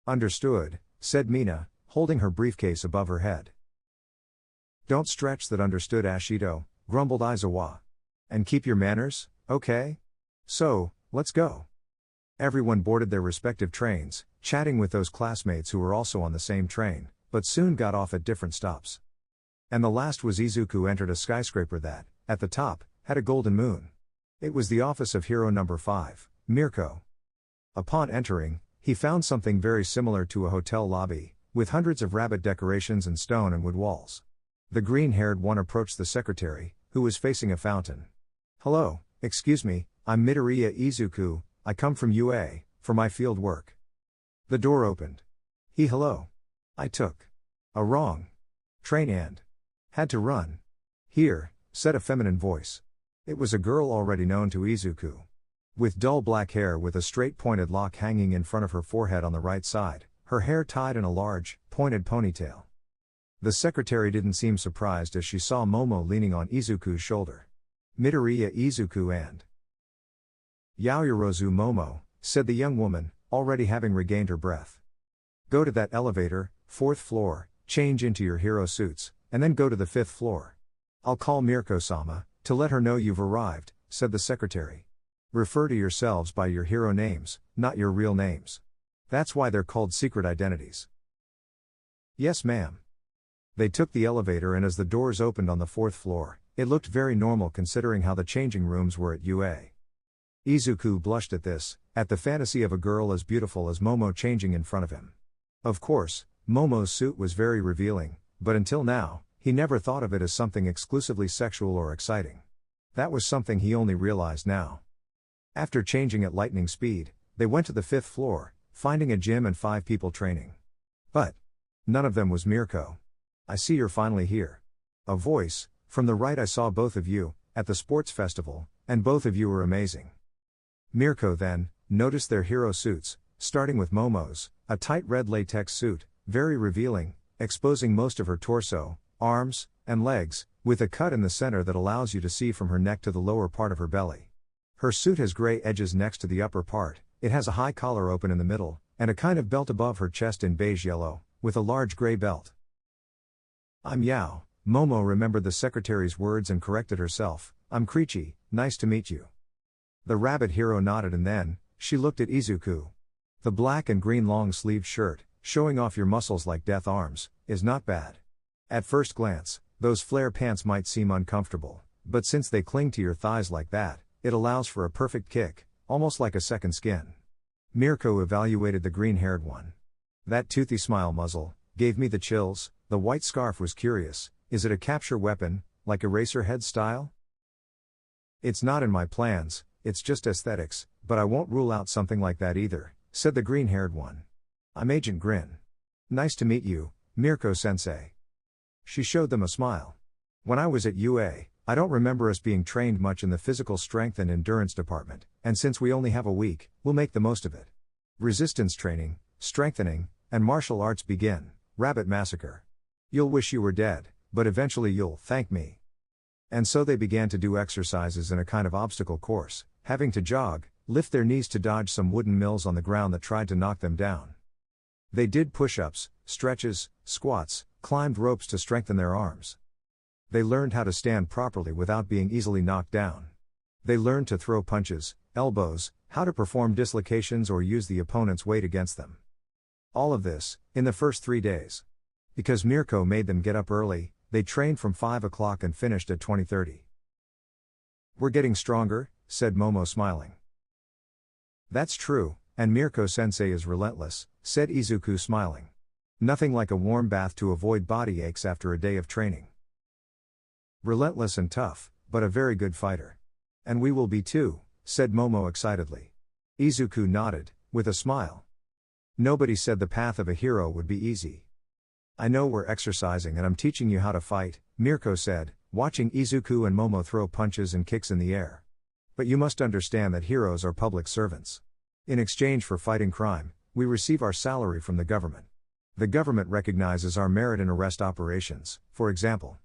Understood, said Mina, holding her briefcase above her head. Don't stretch that, understood Ashido, grumbled Aizawa. And keep your manners, okay? So, let's go. Everyone boarded their respective trains, chatting with those classmates who were also on the same train, but soon got off at different stops. And the last was Izuku entered a skyscraper that, at the top, had a golden moon. It was the office of hero number 5, Mirko. Upon entering, he found something very similar to a hotel lobby, with hundreds of rabbit decorations and stone and wood walls. The green-haired one approached the secretary, who was facing a fountain. "Hello, excuse me, I'm Midoriya Izuku, I come from UA, for my field work." The door opened. Hello. I took a wrong train and had to run. Here, said a feminine voice. It was a girl already known to Izuku. With dull black hair with a straight pointed lock hanging in front of her forehead on the right side, her hair tied in a large, pointed ponytail. The secretary didn't seem surprised as she saw Momo leaning on Izuku's shoulder. "Midoriya Izuku and Yaoyorozu Momo," said the young woman, already having regained her breath. "Go to that elevator, 4th floor, change into your hero suits, and then go to the 5th floor. I'll call Mirko-sama, to let her know you've arrived," said the secretary. "Refer to yourselves by your hero names, not your real names. That's why they're called secret identities." "Yes, ma'am." They took the elevator, and as the doors opened on the 4th floor, it looked very normal considering how the changing rooms were at UA. Izuku blushed at this, at the fantasy of a girl as beautiful as Momo changing in front of him. Of course, Momo's suit was very revealing, but until now, he never thought of it as something exclusively sexual or exciting. That was something he only realized now. After changing at lightning speed, they went to the 5th floor, finding a gym and 5 people training. But none of them was Mirko. "I see you're finally here." A voice, "From the right I saw both of you, at the sports festival, and both of you were amazing." Mirko then noticed their hero suits, starting with Momo's, a tight red latex suit, very revealing, exposing most of her torso, arms, and legs, with a cut in the center that allows you to see from her neck to the lower part of her belly. Her suit has gray edges next to the upper part, it has a high collar open in the middle, and a kind of belt above her chest in beige yellow, with a large gray belt. "I'm Yao," Momo remembered the secretary's words and corrected herself. "I'm Krichi, nice to meet you." The rabbit hero nodded and then, she looked at Izuku. The black and green long-sleeved shirt, showing off your muscles like death arms, is not bad. At first glance, those flare pants might seem uncomfortable, but since they cling to your thighs like that, it allows for a perfect kick, almost like a second skin. Mirko evaluated the green-haired one. "That toothy smile muzzle gave me the chills." The white scarf was curious. "Is it a capture weapon, like Eraserhead style?" "It's not in my plans, it's just aesthetics, but I won't rule out something like that either," said the green-haired one. "I'm Agent Grin. Nice to meet you, Mirko-sensei." She showed them a smile. "When I was at UA, I don't remember us being trained much in the physical strength and endurance department, and since we only have a week, we'll make the most of it. Resistance training, strengthening, and martial arts begin. Rabbit massacre. You'll wish you were dead, but eventually you'll thank me." And so they began to do exercises in a kind of obstacle course, having to jog, lift their knees to dodge some wooden mills on the ground that tried to knock them down. They did push-ups, stretches, squats, climbed ropes to strengthen their arms. They learned how to stand properly without being easily knocked down. They learned to throw punches, elbows, how to perform dislocations or use the opponent's weight against them. All of this, in the first 3 days. Because Mirko made them get up early, they trained from 5 o'clock and finished at 20:30. "We're getting stronger," said Momo smiling. "That's true, and Mirko-sensei is relentless," said Izuku smiling. "Nothing like a warm bath to avoid body aches after a day of training. Relentless and tough, but a very good fighter. And we will be too," said Momo excitedly. Izuku nodded, with a smile. "Nobody said the path of a hero would be easy." "I know we're exercising and I'm teaching you how to fight," Mirko said, watching Izuku and Momo throw punches and kicks in the air. "But you must understand that heroes are public servants. In exchange for fighting crime, we receive our salary from the government. The government recognizes our merit in arrest operations, for example,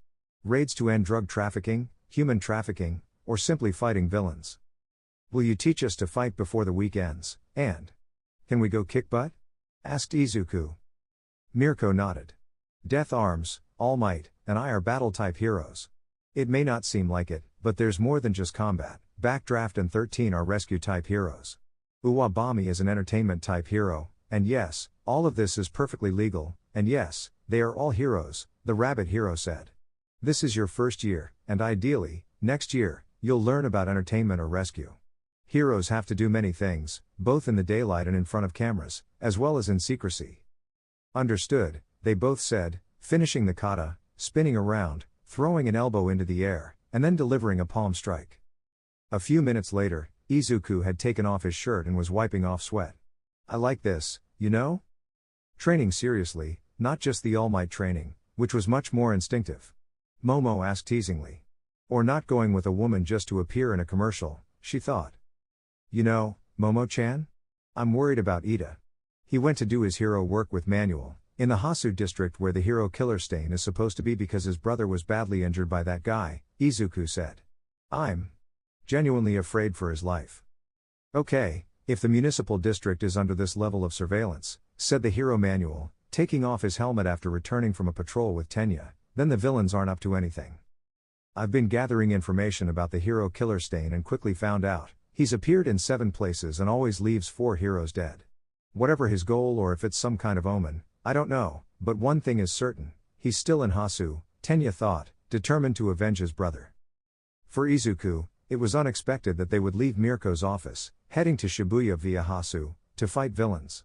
raids to end drug trafficking, human trafficking, or simply fighting villains. Will you teach us to fight before the week ends, and can we go kick butt?" asked Izuku. Mirko nodded. "Death Arms, All Might, and I are battle-type heroes. It may not seem like it, but there's more than just combat. Backdraft and 13 are rescue-type heroes. Uwabami is an entertainment-type hero, and yes, all of this is perfectly legal, And yes, they are all heroes, the rabbit hero said. This is your first year, and ideally, next year, you'll learn about entertainment or rescue. Heroes have to do many things, both in the daylight and in front of cameras, as well as in secrecy. Understood, they both said, finishing the kata, spinning around, throwing an elbow into the air, and then delivering a palm strike. A few minutes later, Izuku had taken off his shirt and was wiping off sweat. I like this, you know? Training seriously, not just the All Might training, which was much more instinctive. Momo asked teasingly. Or not going with a woman just to appear in a commercial, she thought. You know, Momo-chan? I'm worried about Ida. He went to do his hero work with Manuel, in the Hasu district where the hero killer stain is supposed to be because his brother was badly injured by that guy, Izuku said. I'm genuinely afraid for his life. Okay, if the municipal district is under this level of surveillance, said the hero Manuel, taking off his helmet after returning from a patrol with Tenya, then the villains aren't up to anything. I've been gathering information about the hero killer stain and quickly found out, he's appeared in 7 places and always leaves 4 heroes dead. Whatever his goal or if it's some kind of omen, I don't know, but one thing is certain, he's still in Hasu, Tenya thought, determined to avenge his brother. For Izuku, it was unexpected that they would leave Mirko's office, heading to Shibuya via Hasu, to fight villains.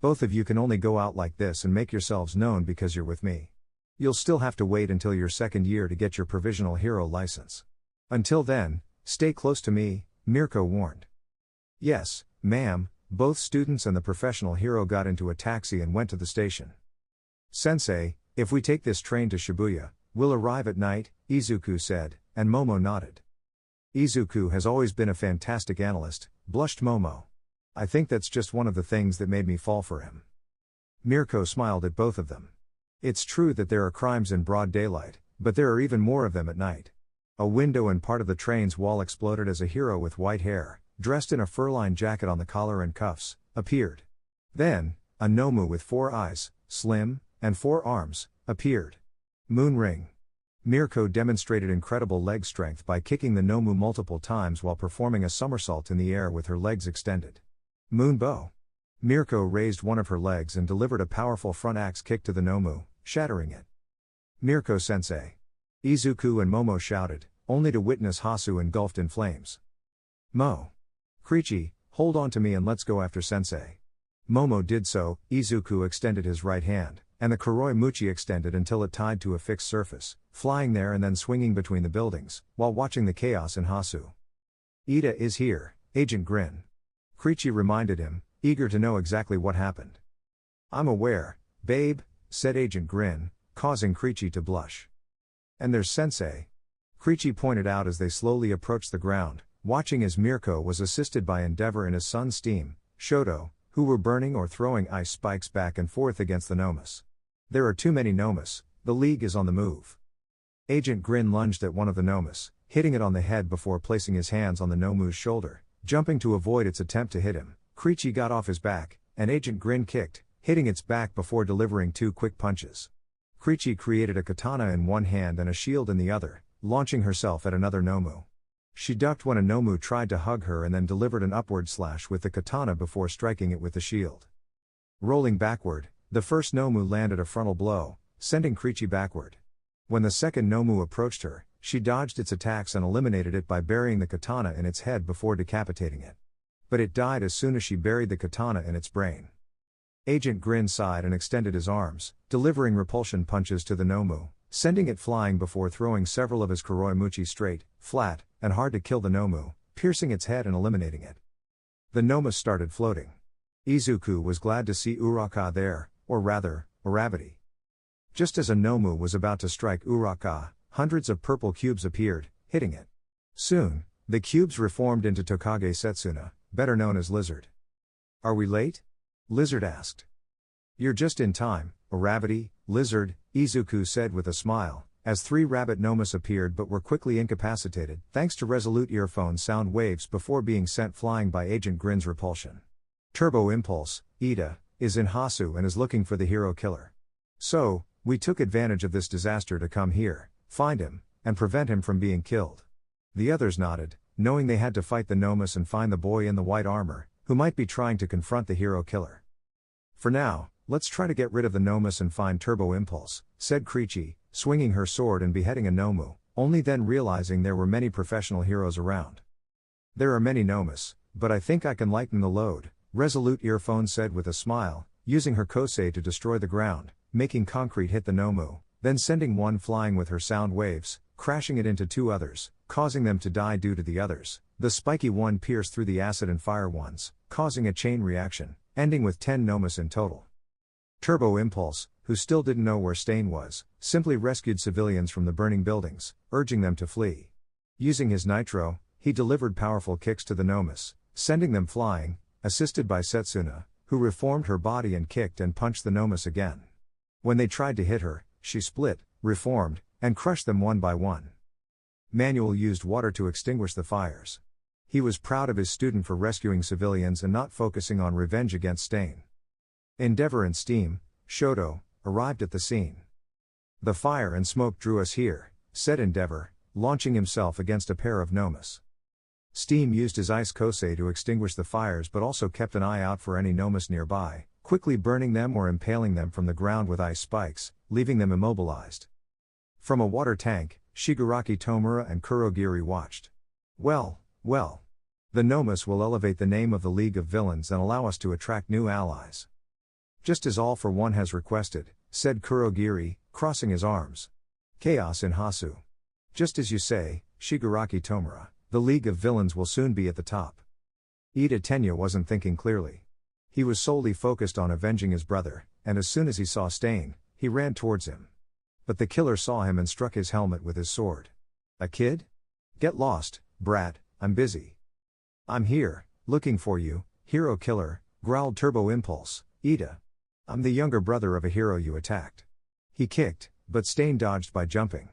Both of you can only go out like this and make yourselves known because you're with me. You'll still have to wait until your second year to get your provisional hero license. Until then, stay close to me, Mirko warned. Yes, ma'am, both students and the professional hero got into a taxi and went to the station. Sensei, if we take this train to Shibuya, we'll arrive at night, Izuku said, and Momo nodded. Izuku has always been a fantastic analyst, blushed Momo. I think that's just one of the things that made me fall for him. Mirko smiled at both of them. It's true that there are crimes in broad daylight, but there are even more of them at night. A window in part of the train's wall exploded as a hero with white hair, dressed in a fur-lined jacket on the collar and cuffs, appeared. Then, a Nomu with 4 eyes, slim, and 4 arms, appeared. Moonring. Mirko demonstrated incredible leg strength by kicking the Nomu multiple times while performing a somersault in the air with her legs extended. Moonbow. Mirko raised one of her legs and delivered a powerful front axe kick to the Nomu, shattering it. Mirko-sensei. Izuku and Momo shouted, only to witness Hasu engulfed in flames. Mo. Krichi, hold on to me and let's go after sensei. Momo did so, Izuku extended his right hand, and the Kuroi Muchi extended until it tied to a fixed surface, flying there and then swinging between the buildings, while watching the chaos in Hasu. Ida is here, Agent Grin. Krichi reminded him, eager to know exactly what happened. I'm aware, babe, said Agent Grin, causing Krichi to blush. And there's Sensei. Krichi pointed out as they slowly approached the ground, watching as Mirko was assisted by Endeavor and his son Steam, Shoto, who were burning or throwing ice spikes back and forth against the Nomus. There are too many Nomus, the League is on the move. Agent Grin lunged at one of the Nomus, hitting it on the head before placing his hands on the Nomu's shoulder, jumping to avoid its attempt to hit him. Krichi got off his back, and Agent Grin kicked, hitting its back before delivering 2 quick punches. Krichi created a katana in one hand and a shield in the other, launching herself at another Nomu. She ducked when a Nomu tried to hug her and then delivered an upward slash with the katana before striking it with the shield. Rolling backward, the first Nomu landed a frontal blow, sending Krichi backward. When the second Nomu approached her, she dodged its attacks and eliminated it by burying the katana in its head before decapitating it. But it died as soon as she buried the katana in its brain. Agent Grin sighed and extended his arms, delivering repulsion punches to the Nomu, sending it flying before throwing several of his Kuroi Muchi straight, flat, and hard to kill the Nomu, piercing its head and eliminating it. The Nomus started floating. Izuku was glad to see Uraka there, or rather, Uravity. Just as a Nomu was about to strike Uraka, hundreds of purple cubes appeared, hitting it. Soon, the cubes reformed into Tokage Setsuna, better known as Lizard. Are we late? Lizard asked. You're just in time, Uravity, Lizard, Izuku said with a smile, as 3 rabbit Nomus appeared but were quickly incapacitated thanks to resolute earphone sound waves before being sent flying by Agent Grin's repulsion. Turbo Impulse, Ida, is in Hasu and is looking for the hero killer. So, we took advantage of this disaster to come here, find him, and prevent him from being killed. The others nodded, knowing they had to fight the Nomus and find the boy in the white armor, who might be trying to confront the hero killer. For now, Let's try to get rid of the Nomus and find Turbo Impulse, said Creechy, swinging her sword and beheading a Nomu, only then realizing there were many professional heroes around. There are many Nomus, but I think I can lighten the load, Resolute Earphone said with a smile, using her Kosei to destroy the ground, making concrete hit the Nomu, then sending one flying with her sound waves, crashing it into two others, causing them to die due to the others. The spiky one pierced through the acid and fire ones, causing a chain reaction, ending with 10 Nomus in total. Turbo Impulse, who still didn't know where Stain was, simply rescued civilians from the burning buildings, urging them to flee. Using his nitro, he delivered powerful kicks to the Nomus, sending them flying, assisted by Setsuna, who reformed her body and kicked and punched the Nomus again. When they tried to hit her, she split, reformed, and crushed them one by one. Manuel used water to extinguish the fires. He was proud of his student for rescuing civilians and not focusing on revenge against Stain. Endeavor and Steam, Shoto, arrived at the scene. The fire and smoke drew us here, said Endeavor, launching himself against a pair of Nomus. Steam used his ice Kosei to extinguish the fires but also kept an eye out for any Nomus nearby, quickly burning them or impaling them from the ground with ice spikes, leaving them immobilized. From a water tank, Shigaraki Tomura and Kurogiri watched. Well. The Nomus will elevate the name of the League of Villains and allow us to attract new allies. Just as All for One has requested, said Kurogiri, crossing his arms. Chaos in Hasu. Just as you say, Shigaraki Tomura, the League of Villains will soon be at the top. Ida Tenya wasn't thinking clearly. He was solely focused on avenging his brother, and as soon as he saw Stain, he ran towards him. But the killer saw him and struck his helmet with his sword. A kid? Get lost, brat, I'm busy. I'm here, looking for you, hero killer, growled Turbo Impulse, Ida. I'm the younger brother of a hero you attacked. He kicked, but Stain dodged by jumping.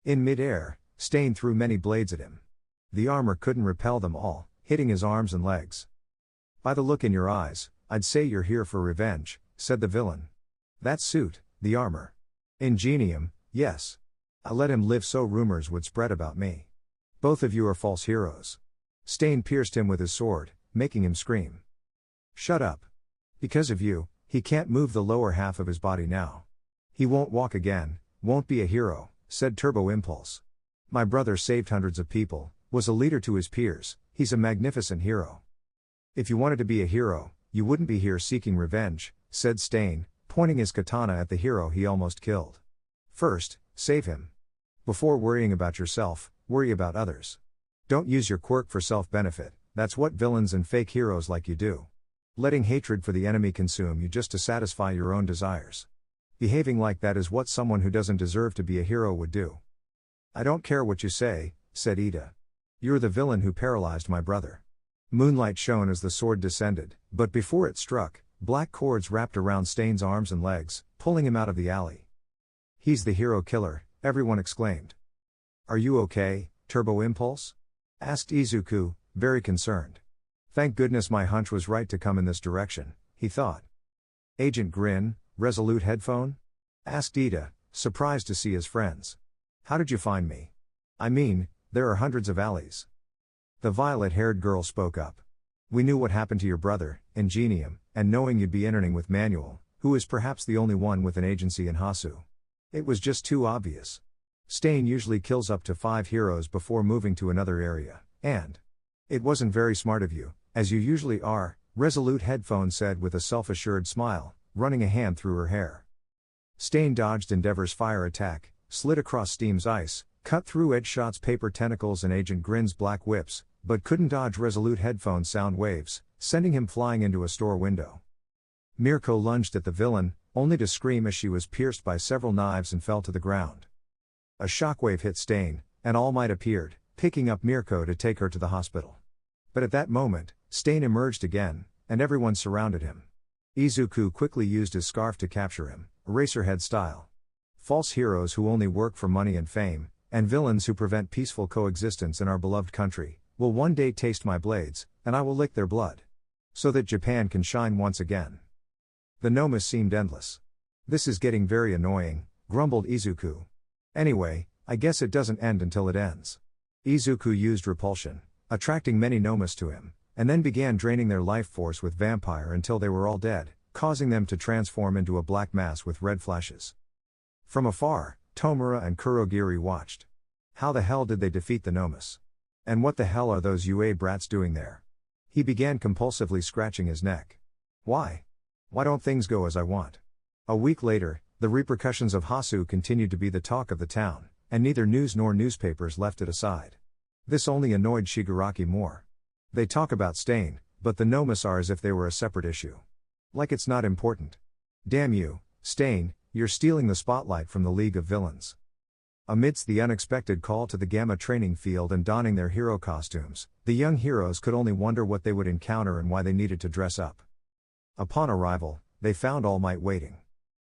In mid-air, Stain threw many blades at him. The armor couldn't repel them all, hitting his arms and legs. By the look in your eyes, I'd say you're here for revenge, said the villain. That suit, the armor. Ingenium, yes. I let him live so rumors would spread about me. Both of you are false heroes. Stain pierced him with his sword, making him scream. Shut up. Because of you, he can't move the lower half of his body now. He won't walk again, won't be a hero, said Turbo Impulse. My brother saved hundreds of people, was a leader to his peers, he's a magnificent hero. If you wanted to be a hero, you wouldn't be here seeking revenge, said Stain, pointing his katana at the hero he almost killed. First, save him. Before worrying about yourself, worry about others. Don't use your quirk for self-benefit, that's what villains and fake heroes like you do. Letting hatred for the enemy consume you just to satisfy your own desires. Behaving like that is what someone who doesn't deserve to be a hero would do. I don't care what you say, said Ida. You're the villain who paralyzed my brother. Moonlight shone as the sword descended, but before it struck, black cords wrapped around Stain's arms and legs, pulling him out of the alley. He's the hero killer, everyone exclaimed. Are you okay, Turbo Impulse? Asked Izuku, very concerned. Thank goodness my hunch was right to come in this direction, he thought. Agent Grin, Resolute Headphone? Asked Ida, surprised to see his friends. How did you find me? I mean, there are hundreds of alleys. The violet-haired girl spoke up. We knew what happened to your brother, Ingenium, and knowing you'd be entering with Manuel, who is perhaps the only one with an agency in Hasu. It was just too obvious. Stain usually kills up to 5 heroes before moving to another area, and it wasn't very smart of you, as you usually are, Resolute Headphone said with a self-assured smile, running a hand through her hair. Stain dodged Endeavor's fire attack, slid across Steam's ice, cut through Edgeshot's paper tentacles and Agent Grin's black whips, but couldn't dodge Resolute Headphone's sound waves, sending him flying into a store window. Mirko lunged at the villain, only to scream as she was pierced by several knives and fell to the ground. A shockwave hit Stain, and All Might appeared, picking up Mirko to take her to the hospital. But at that moment, Stain emerged again, and everyone surrounded him. Izuku quickly used his scarf to capture him, Eraserhead style. False heroes who only work for money and fame, and villains who prevent peaceful coexistence in our beloved country, will one day taste my blades, and I will lick their blood. So that Japan can shine once again. The Nomus seemed endless. This is getting very annoying, grumbled Izuku. Anyway, I guess it doesn't end until it ends. Izuku used repulsion, attracting many Nomus to him, and then began draining their life force with vampire until they were all dead, causing them to transform into a black mass with red flashes. From afar, Tomura and Kurogiri watched. How the hell did they defeat the Nomus? And what the hell are those UA brats doing there? He began compulsively scratching his neck. Why? Why don't things go as I want? A week later, the repercussions of Hasu continued to be the talk of the town, and neither news nor newspapers left it aside. This only annoyed Shigaraki more. They talk about Stain, but the Nomus are as if they were a separate issue. Like it's not important. Damn you, Stain, you're stealing the spotlight from the League of Villains. Amidst the unexpected call to the Gamma training field and donning their hero costumes, the young heroes could only wonder what they would encounter and why they needed to dress up. Upon arrival, they found All Might waiting.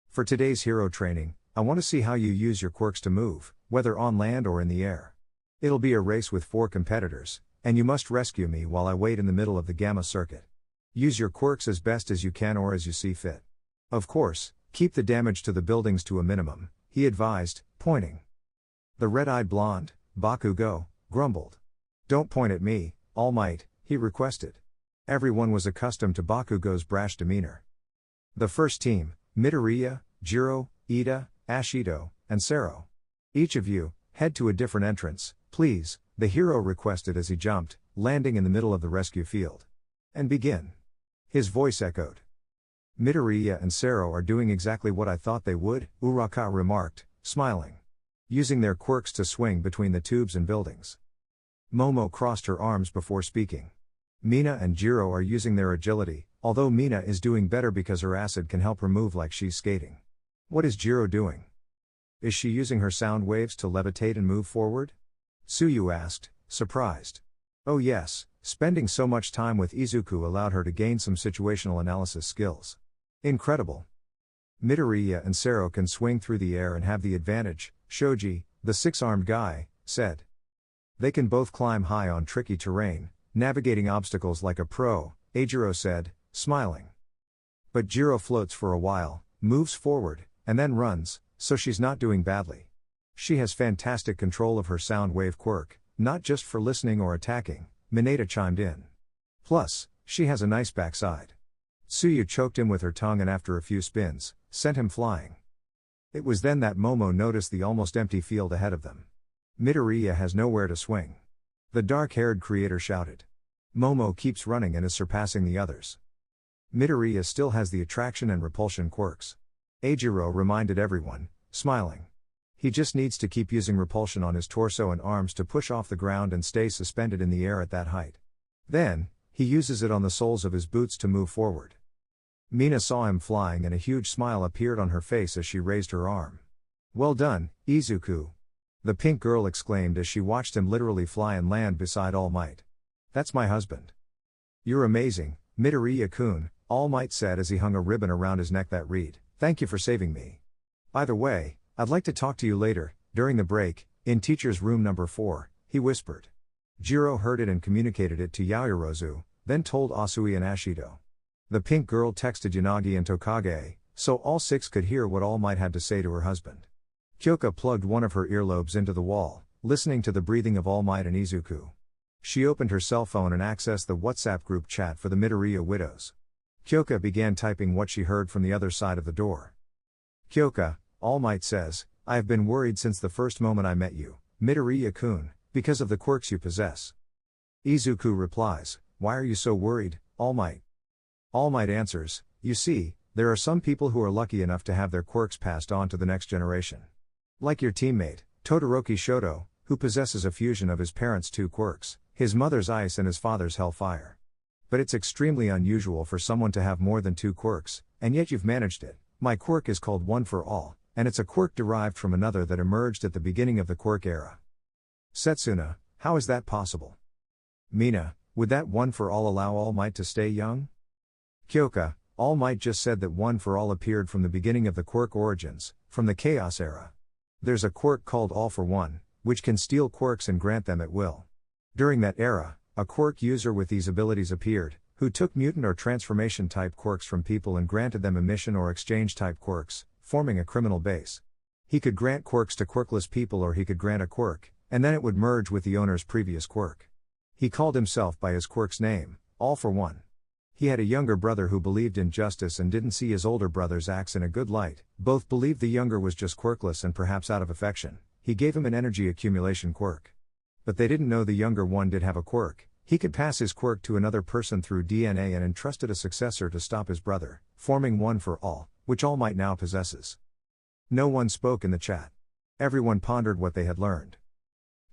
For today's hero training, I want to see how you use your quirks to move, whether on land or in the air. It'll be a race with 4 competitors, and you must rescue me while I wait in the middle of the Gamma circuit. Use your quirks as best as you can or as you see fit. Of course, keep the damage to the buildings to a minimum, he advised, pointing. The red-eyed blonde, Bakugo, grumbled. Don't point at me, All Might, he requested. Everyone was accustomed to Bakugo's brash demeanor. The first team, Midoriya, Jiro, Ida, Ashido, and Sero. Each of you, head to a different entrance, please, the hero requested as he jumped, landing in the middle of the rescue field. And begin. His voice echoed. Midoriya and Sero are doing exactly what I thought they would, Uraka remarked, smiling. Using their quirks to swing between the tubes and buildings. Momo crossed her arms before speaking. Mina and Jiro are using their agility, although Mina is doing better because her acid can help her move like she's skating. What is Jiro doing? Is she using her sound waves to levitate and move forward? Tsuyu asked, surprised. Oh yes, spending so much time with Izuku allowed her to gain some situational analysis skills. Incredible. Midoriya and Sero can swing through the air and have the advantage, Shoji, the 6-armed guy, said. They can both climb high on tricky terrain, navigating obstacles like a pro, Eijiro said, smiling. But Jiro floats for a while, moves forward, and then runs, so she's not doing badly. She has fantastic control of her sound wave quirk, not just for listening or attacking, Mineta chimed in. Plus, she has a nice backside. Tsuyu choked him with her tongue and after a few spins, sent him flying. It was then that Momo noticed the almost empty field ahead of them. Midoriya has nowhere to swing. The dark-haired creator shouted. Momo keeps running and is surpassing the others. Midoriya still has the attraction and repulsion quirks. Eijiro reminded everyone, smiling. He just needs to keep using repulsion on his torso and arms to push off the ground and stay suspended in the air at that height. Then, he uses it on the soles of his boots to move forward. Mina saw him flying and a huge smile appeared on her face as she raised her arm. Well done, Izuku. The pink girl exclaimed as she watched him literally fly and land beside All Might. That's my husband. You're amazing, Midoriya-kun, All Might said as he hung a ribbon around his neck that read, thank you for saving me. By the way, I'd like to talk to you later, during the break, in teacher's room number 4, he whispered. Jiro heard it and communicated it to Yaoyorozu, then told Asui and Ashido. The pink girl texted Yanagi and Tokage, so all 6 could hear what All Might had to say to her husband. Kyoka plugged one of her earlobes into the wall, listening to the breathing of All Might and Izuku. She opened her cell phone and accessed the WhatsApp group chat for the Midoriya widows. Kyoka began typing what she heard from the other side of the door. Kyoka, All Might says, I have been worried since the first moment I met you, Midoriya-kun, because of the quirks you possess. Izuku replies, why are you so worried, All Might? All Might answers, you see, there are some people who are lucky enough to have their quirks passed on to the next generation. Like your teammate, Todoroki Shoto, who possesses a fusion of his parents' 2 quirks, his mother's ice and his father's hellfire. But it's extremely unusual for someone to have more than 2 quirks, and yet you've managed it. My quirk is called One for All, and it's a quirk derived from another that emerged at the beginning of the quirk era. Setsuna, how is that possible? Mina, would that One for All allow All Might to stay young? Kyoka, All Might just said that One for All appeared from the beginning of the quirk origins, from the Chaos era. There's a quirk called All for One, which can steal quirks and grant them at will. During that era, a quirk user with these abilities appeared, who took mutant or transformation type quirks from people and granted them emission or exchange type quirks, forming a criminal base. He could grant quirks to quirkless people or he could grant a quirk, and then it would merge with the owner's previous quirk. He called himself by his quirk's name, All for One. He had a younger brother who believed in justice and didn't see his older brother's acts in a good light. Both believed the younger was just quirkless and perhaps out of affection. He gave him an energy accumulation quirk. But they didn't know the younger one did have a quirk. He could pass his quirk to another person through DNA and entrusted a successor to stop his brother, forming One for All, which All Might now possesses. No one spoke in the chat. Everyone pondered what they had learned.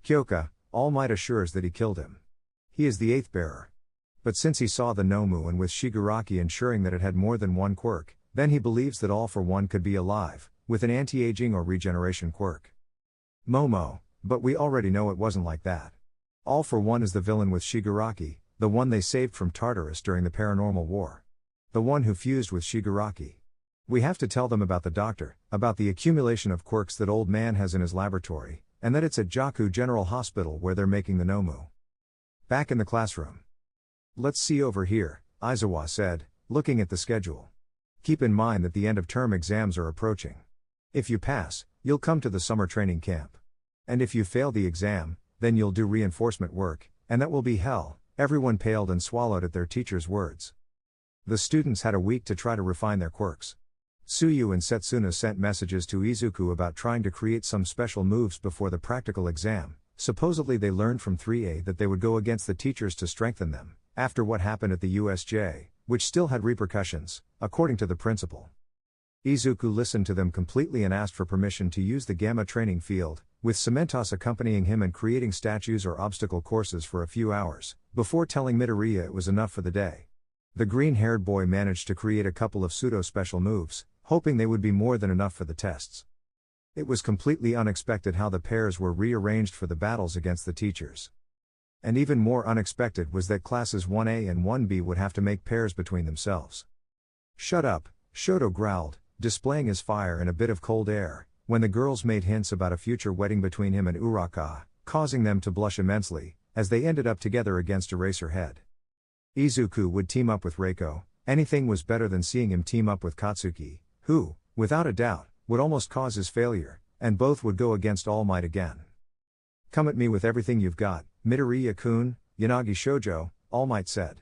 Kyoka, All Might assures that he killed him. He is the eighth bearer. But since he saw the Nomu and with Shigaraki ensuring that it had more than one quirk, then he believes that All for One could be alive, with an anti-aging or regeneration quirk. Momo, but we already know it wasn't like that. All for One is the villain with Shigaraki, the one they saved from Tartarus during the Paranormal War. The one who fused with Shigaraki. We have to tell them about the doctor, about the accumulation of quirks that old man has in his laboratory, and that it's at Jaku General Hospital where they're making the Nomu. Back in the classroom. Let's see over here, Aizawa said, looking at the schedule. Keep in mind that the end of term exams are approaching. If you pass, you'll come to the summer training camp. And if you fail the exam, then you'll do reinforcement work, and that will be hell. Everyone paled and swallowed at their teacher's words. The students had a week to try to refine their quirks. Tsuyu and Setsuna sent messages to Izuku about trying to create some special moves before the practical exam. Supposedly they learned from 3A that they would go against the teachers to strengthen them, after what happened at the USJ, which still had repercussions, according to the principal. Izuku listened to them completely and asked for permission to use the Gamma training field, with Cementos accompanying him and creating statues or obstacle courses for a few hours, before telling Midoriya it was enough for the day. The green-haired boy managed to create a couple of pseudo-special moves, hoping they would be more than enough for the tests. It was completely unexpected how the pairs were rearranged for the battles against the teachers. And even more unexpected was that classes 1A and 1B would have to make pairs between themselves. Shut up, Shoto growled, displaying his fire in a bit of cold air, when the girls made hints about a future wedding between him and Uraka, causing them to blush immensely, as they ended up together against Eraserhead. Izuku would team up with Reiko. Anything was better than seeing him team up with Katsuki, who, without a doubt, would almost cause his failure, and both would go against All Might again. Come at me with everything you've got, Midoriya-kun, Yanagi Shoujo, All Might said.